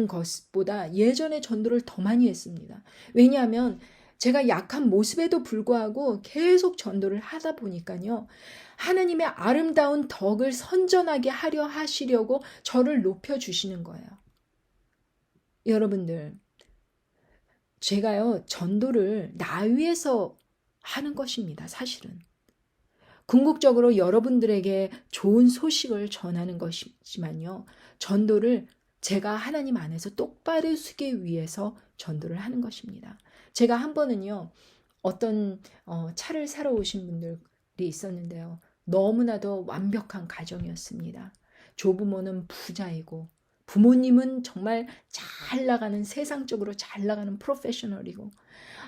것보다 예전에 전도를 더 많이 했습니다. 왜냐하면 제가 약한 모습에도 불구하고 계속 전도를 하다 보니까요. 하나님의 아름다운 덕을 선전하게 하려 하시려고 저를 높여주시는 거예요. 여러분들, 제가요, 전도를 나 위해서 하는 것입니다, 사실은. 궁극적으로 여러분들에게 좋은 소식을 전하는 것이지만요. 전도를 제가 하나님 안에서 똑바로 서기 위해서 전도를 하는 것입니다. 제가 한 번은요. 어떤 차를 사러 오신 분들이 있었는데요. 너무나도 완벽한 가정이었습니다. 조부모는 부자이고 부모님은 정말 잘 나가는 세상적으로 잘 나가는 프로페셔널이고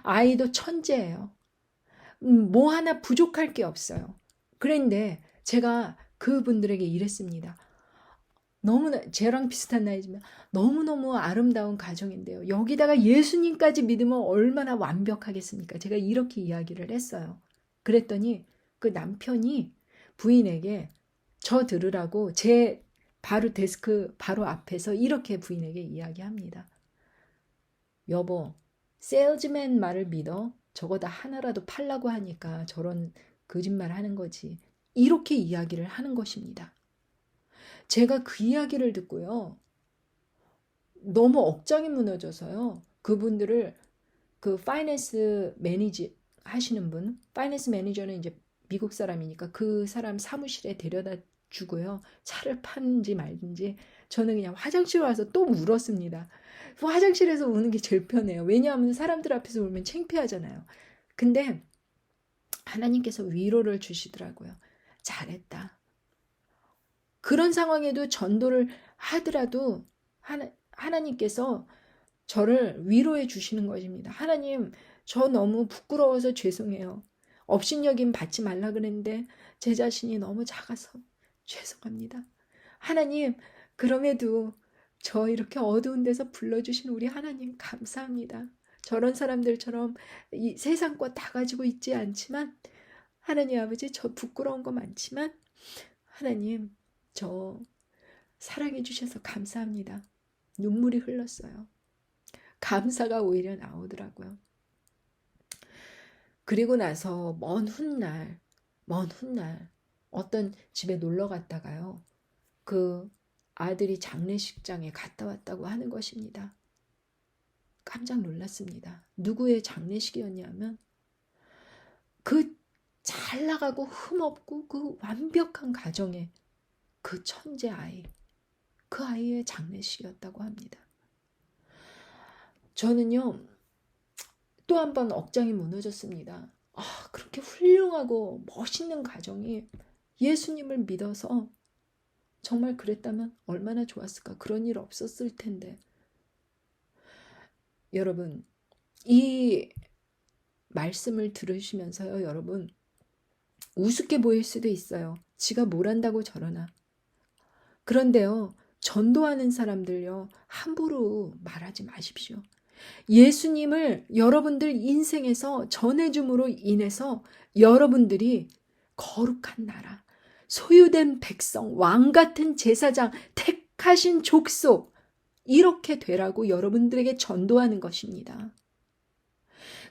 아이도 천재예요. 뭐 하나 부족할 게 없어요. 그런데 제가 그분들에게 이랬습니다. 너무나 쟤랑 비슷한 나이지만 너무너무 아름다운 가정인데요. 여기다가 예수님까지 믿으면 얼마나 완벽하겠습니까? 제가 이렇게 이야기를 했어요. 그랬더니 그 남편이 부인에게 저 들으라고 제 바로 데스크 바로 앞에서 이렇게 부인에게 이야기합니다. 여보, 세일즈맨 말을 믿어? 저거 다 하나라도 팔라고 하니까 저런 거짓말 하는 거지. 이렇게 이야기를 하는 것입니다. 제가 그 이야기를 듣고요. 너무 억장이 무너져서요. 그분들을 그 파이낸스 매니저 하시는 분, 파이낸스 매니저는 이제 미국 사람이니까 그 사람 사무실에 데려다 주고요. 차를 파는지 말든지 저는 그냥 화장실 와서 또 울었습니다. 화장실에서 우는 게 제일 편해요. 왜냐하면 사람들 앞에서 울면 창피하잖아요. 근데 하나님께서 위로를 주시더라고요. 잘했다. 그런 상황에도 전도를 하더라도 하나님께서 저를 위로해 주시는 것입니다. 하나님, 저 너무 부끄러워서 죄송해요. 업신여김 받지 말라 그랬는데 제 자신이 너무 작아서 죄송합니다. 하나님, 그럼에도 저 이렇게 어두운 데서 불러주신 우리 하나님 감사합니다. 저런 사람들처럼 이 세상과 다 가지고 있지 않지만 하나님 아버지 저 부끄러운 거 많지만 하나님 저 사랑해 주셔서 감사합니다. 눈물이 흘렀어요. 감사가 오히려 나오더라고요. 그리고 나서 먼 훗날 어떤 집에 놀러 갔다가요. 그 아들이 장례식장에 갔다 왔다고 하는 것입니다. 깜짝 놀랐습니다. 누구의 장례식이었냐면 그 잘 나가고 흠없고 그 완벽한 가정의 그 천재 아이, 그 아이의 장례식이었다고 합니다. 저는요, 또 한 번 억장이 무너졌습니다. 그렇게 훌륭하고 멋있는 가정이 예수님을 믿어서 정말 그랬다면 얼마나 좋았을까. 그런 일 없었을 텐데. 여러분, 이 말씀을 들으시면서요, 여러분, 우습게 보일 수도 있어요. 지가 뭘 한다고 저러나. 그런데요, 전도하는 사람들요, 함부로 말하지 마십시오. 예수님을 여러분들 인생에서 전해줌으로 인해서 여러분들이 거룩한 나라, 소유된 백성, 왕 같은 제사장, 택하신 족속, 이렇게 되라고 여러분들에게 전도하는 것입니다.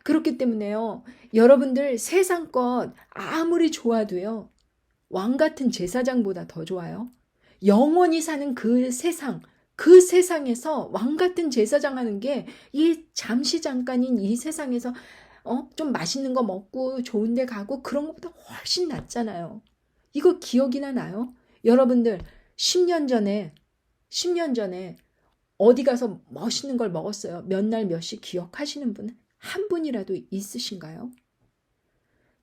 그렇기 때문에요, 여러분들 세상 것 아무리 좋아도요, 왕 같은 제사장보다 더 좋아요. 영원히 사는 그 세상에서 왕 같은 제사장 하는 게 이 잠시 잠깐인 이 세상에서 좀 맛있는 거 먹고 좋은 데 가고 그런 것보다 훨씬 낫잖아요. 이거 기억이나 나요? 여러분들 10년 전에 어디 가서 멋있는 걸 먹었어요. 몇 날 몇시 기억하시는 분 한 분이라도 있으신가요?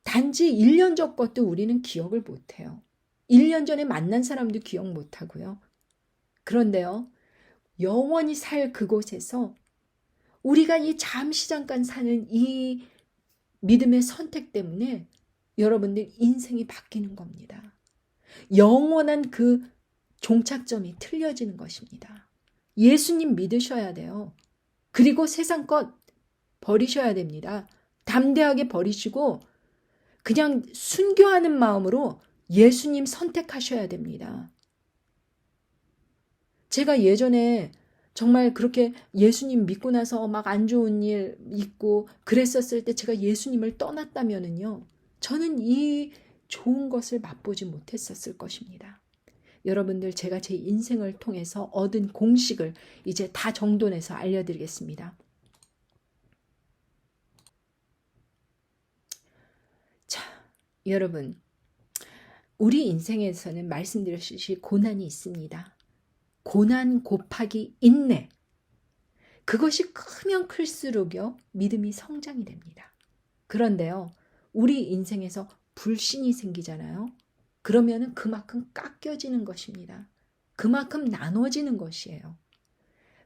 단지 1년 전 것도 우리는 기억을 못해요. 1년 전에 만난 사람도 기억 못하고요. 그런데요, 영원히 살 그곳에서 우리가 이 잠시 잠깐 사는 이 믿음의 선택 때문에 여러분들 인생이 바뀌는 겁니다. 영원한 그 종착점이 틀려지는 것입니다. 예수님 믿으셔야 돼요. 그리고 세상 것 버리셔야 됩니다. 담대하게 버리시고 그냥 순교하는 마음으로 예수님 선택하셔야 됩니다. 제가 예전에 정말 그렇게 예수님 믿고 나서 막 안 좋은 일 있고 그랬었을 때 제가 예수님을 떠났다면은요, 저는 이 좋은 것을 맛보지 못했었을 것입니다. 여러분들, 제가 제 인생을 통해서 얻은 공식을 이제 다 정돈해서 알려드리겠습니다. 자, 여러분, 우리 인생에서는 말씀드렸듯이 고난이 있습니다. 고난 곱하기 인내. 그것이 크면 클수록요, 믿음이 성장이 됩니다. 그런데요, 우리 인생에서 불신이 생기잖아요. 그러면은 그만큼 깎여지는 것입니다. 그만큼 나눠지는 것이에요.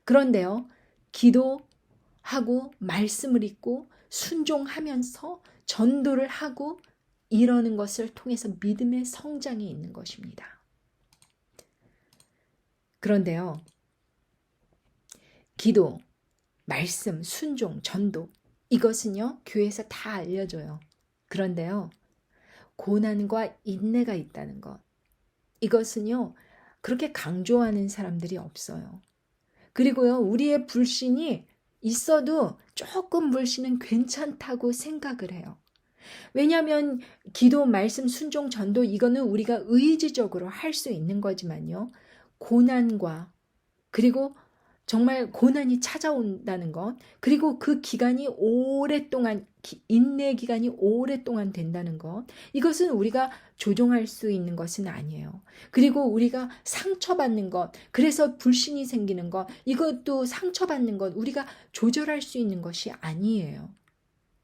그런데요, 기도하고 말씀을 읽고 순종하면서 전도를 하고 이러는 것을 통해서 믿음의 성장이 있는 것입니다. 그런데요, 기도, 말씀, 순종, 전도, 이것은요, 교회에서 다 알려줘요. 그런데요, 고난과 인내가 있다는 것, 이것은요, 그렇게 강조하는 사람들이 없어요. 그리고요, 우리의 불신이 있어도 조금 불신은 괜찮다고 생각을 해요. 왜냐하면 기도, 말씀, 순종, 전도, 이거는 우리가 의지적으로 할 수 있는 거지만요, 고난과, 그리고 정말 고난이 찾아온다는 것, 그리고 그 기간이 오랫동안, 인내 기간이 오랫동안 된다는 것, 이것은 우리가 조종할 수 있는 것은 아니에요. 그리고 우리가 상처받는 것, 그래서 불신이 생기는 것, 이것도 상처받는 것, 우리가 조절할 수 있는 것이 아니에요.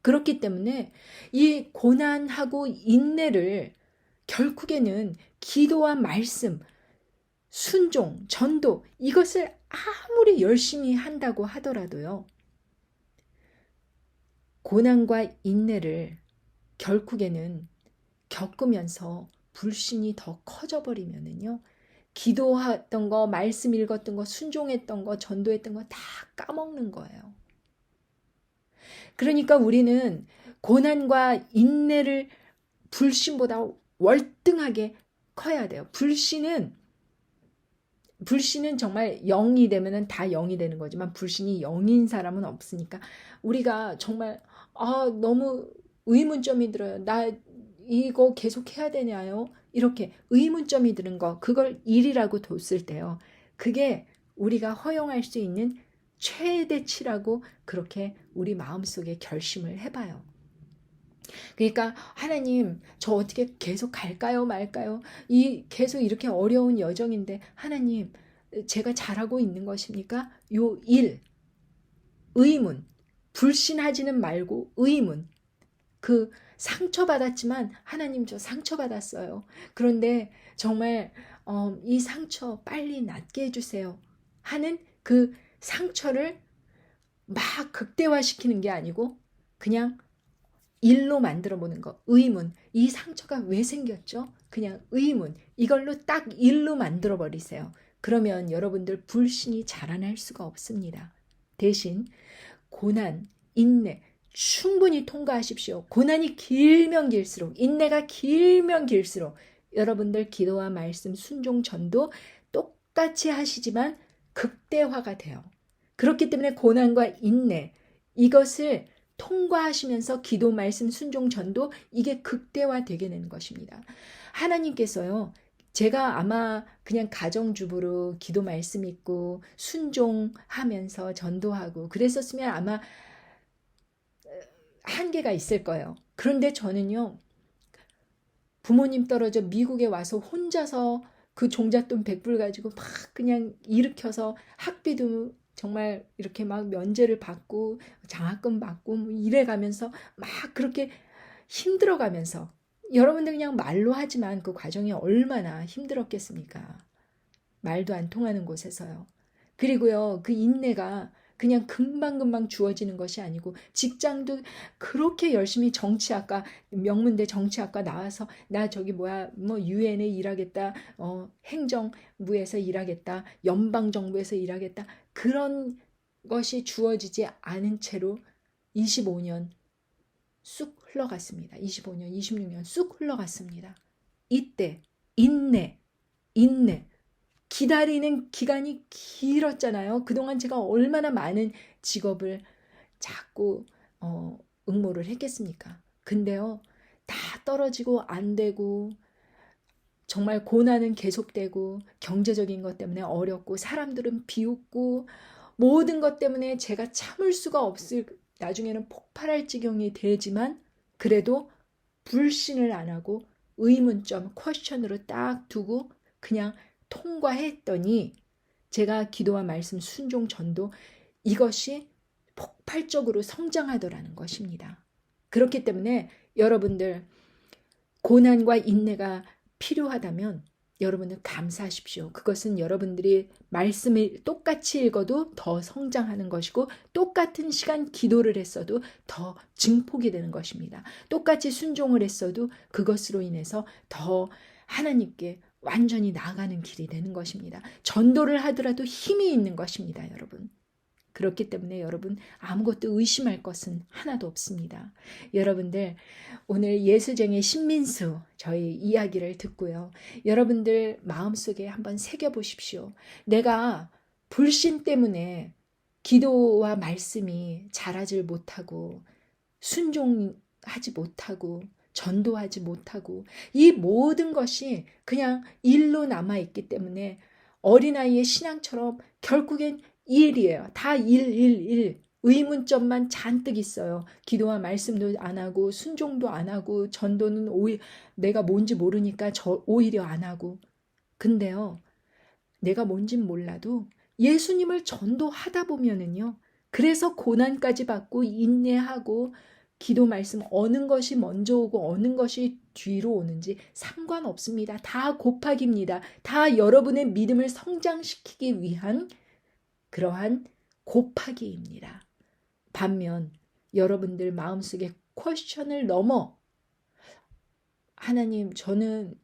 그렇기 때문에 이 고난하고 인내를 결국에는 기도와 말씀, 순종, 전도, 이것을 아무리 열심히 한다고 하더라도요, 고난과 인내를 결국에는 겪으면서 불신이 더 커져버리면은요, 기도했던 거, 말씀 읽었던 거, 순종했던 거, 전도했던 거 다 까먹는 거예요. 그러니까 우리는 고난과 인내를 불신보다 월등하게 커야 돼요. 불신은 정말 0이 되면은 다 0이 되는 거지만 불신이 0인 사람은 없으니까 우리가 정말 너무 의문점이 들어요. 나 이거 계속 해야 되냐요? 이렇게 의문점이 드는 거, 그걸 일이라고 뒀을 때요, 그게 우리가 허용할 수 있는 최대치라고 그렇게 우리 마음속에 결심을 해봐요. 그러니까 하나님, 저 어떻게 계속 갈까요 말까요? 계속 이렇게 어려운 여정인데 하나님, 제가 잘하고 있는 것입니까? 요 일, 의문, 불신하지는 말고 의문. 그 상처받았지만 하나님, 저 상처받았어요. 그런데 정말 이 상처 빨리 낫게 해주세요 하는 그 상처를 막 극대화시키는 게 아니고 그냥 일로 만들어 보는 거. 의문. 이 상처가 왜 생겼죠? 그냥 의문. 이걸로 딱 일로 만들어 버리세요. 그러면 여러분들 불신이 자라날 수가 없습니다. 대신 고난, 인내 충분히 통과하십시오. 고난이 길면 길수록, 인내가 길면 길수록 여러분들 기도와 말씀, 순종, 전도 똑같이 하시지만 극대화가 돼요. 그렇기 때문에 고난과 인내, 이것을 통과하시면서 기도, 말씀, 순종, 전도, 이게 극대화되게 되는 것입니다. 하나님께서요, 제가 아마 그냥 가정주부로 기도 말씀 읽고 순종하면서 전도하고 그랬었으면 아마 한계가 있을 거예요. 그런데 저는요, 부모님 떨어져 미국에 와서 혼자서 그 종잣돈 100불 가지고 막 그냥 일으켜서 학비도 정말 이렇게 막 면제를 받고 장학금 받고 뭐 이래가면서 막 그렇게 힘들어가면서, 여러분들 그냥 말로 하지만 그 과정이 얼마나 힘들었겠습니까? 말도 안 통하는 곳에서요. 그리고요, 그 인내가 그냥 금방금방 주어지는 것이 아니고 직장도 그렇게 열심히 정치학과, 명문대 정치학과 나와서 나 저기 뭐야 뭐 유엔에 일하겠다, 행정부에서 일하겠다, 연방정부에서 일하겠다, 그런 것이 주어지지 않은 채로 25년 쑥 흘러갔습니다. 25년, 26년 쑥 흘러갔습니다. 이때 인내 기다리는 기간이 길었잖아요. 그동안 제가 얼마나 많은 직업을 자꾸 응모를 했겠습니까? 근데요, 다 떨어지고 안 되고 정말 고난은 계속되고 경제적인 것 때문에 어렵고 사람들은 비웃고 모든 것 때문에 제가 참을 수가 없을 나중에는 폭발할 지경이 되지만 그래도 불신을 안 하고 의문점 퀘스천으로 딱 두고 그냥 통과했더니 제가 기도와 말씀 순종 전도 이것이 폭발적으로 성장하더라는 것입니다. 그렇기 때문에 여러분들 고난과 인내가 필요하다면 여러분은 감사하십시오. 그것은 여러분들이 말씀을 똑같이 읽어도 더 성장하는 것이고 똑같은 시간 기도를 했어도 더 증폭이 되는 것입니다. 똑같이 순종을 했어도 그것으로 인해서 더 하나님께 완전히 나아가는 길이 되는 것입니다. 전도를 하더라도 힘이 있는 것입니다, 여러분. 그렇기 때문에 여러분 아무것도 의심할 것은 하나도 없습니다. 여러분들 오늘 예수쟁이 신민수 저희 이야기를 듣고요. 여러분들 마음속에 한번 새겨보십시오. 내가 불신 때문에 기도와 말씀이 자라질 못하고 순종하지 못하고 전도하지 못하고 이 모든 것이 그냥 일로 남아있기 때문에 어린아이의 신앙처럼 결국엔 일이에요. 다 일. 의문점만 잔뜩 있어요. 기도와 말씀도 안 하고 순종도 안 하고 전도는 오히려 내가 뭔지 모르니까 오히려 안 하고. 근데요. 내가 뭔진 몰라도 예수님을 전도하다 보면은요. 그래서 고난까지 받고 인내하고 기도 말씀 어느 것이 먼저 오고 어느 것이 뒤로 오는지 상관없습니다. 다 곱하기입니다. 다 여러분의 믿음을 성장시키기 위한 그러한 곱하기입니다. 반면 여러분들 마음속에 퀘스천을 넘어 하나님 저는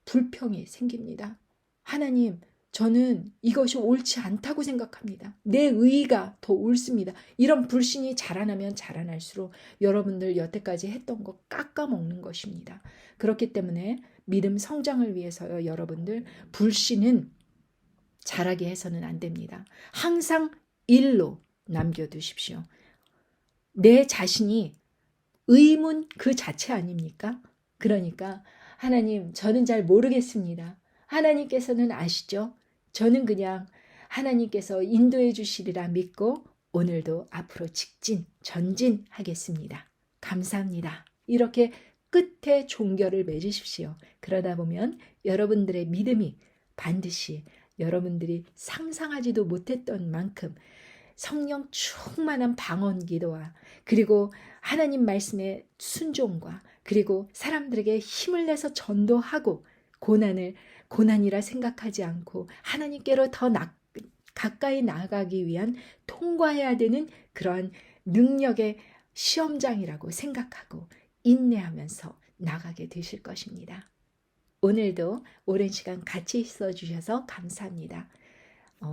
불평이 생깁니다. 하나님 저는 이것이 옳지 않다고 생각합니다. 내 의의가 더 옳습니다. 이런 불신이 자라나면 자라날수록 여러분들 여태까지 했던 거 깎아먹는 것입니다. 그렇기 때문에 믿음 성장을 위해서요. 여러분들 불신은 자라게 해서는 안 됩니다. 항상 일로 남겨두십시오. 내 자신이 의문 그 자체 아닙니까? 그러니까 하나님 저는 잘 모르겠습니다. 하나님께서는 아시죠? 저는 그냥 하나님께서 인도해 주시리라 믿고 오늘도 앞으로 전진하겠습니다. 감사합니다. 이렇게 끝에 종결을 맺으십시오. 그러다 보면 여러분들의 믿음이 반드시 여러분들이 상상하지도 못했던 만큼 성령 충만한 방언 기도와 그리고 하나님 말씀의 순종과 그리고 사람들에게 힘을 내서 전도하고 고난이라 생각하지 않고 하나님께로 더 가까이 나아가기 위한 통과해야 되는 그러한 능력의 시험장이라고 생각하고 인내하면서 나가게 되실 것입니다. 오늘도 오랜 시간 같이 있어주셔서 감사합니다.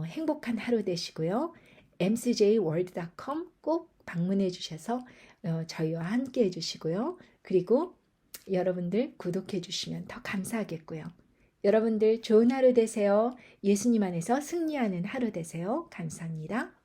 행복한 하루 되시고요. mcjworld.com 꼭 방문해 주셔서 저희와 함께 해주시고요. 그리고 여러분들 구독해 주시면 더 감사하겠고요. 여러분들 좋은 하루 되세요. 예수님 안에서 승리하는 하루 되세요. 감사합니다.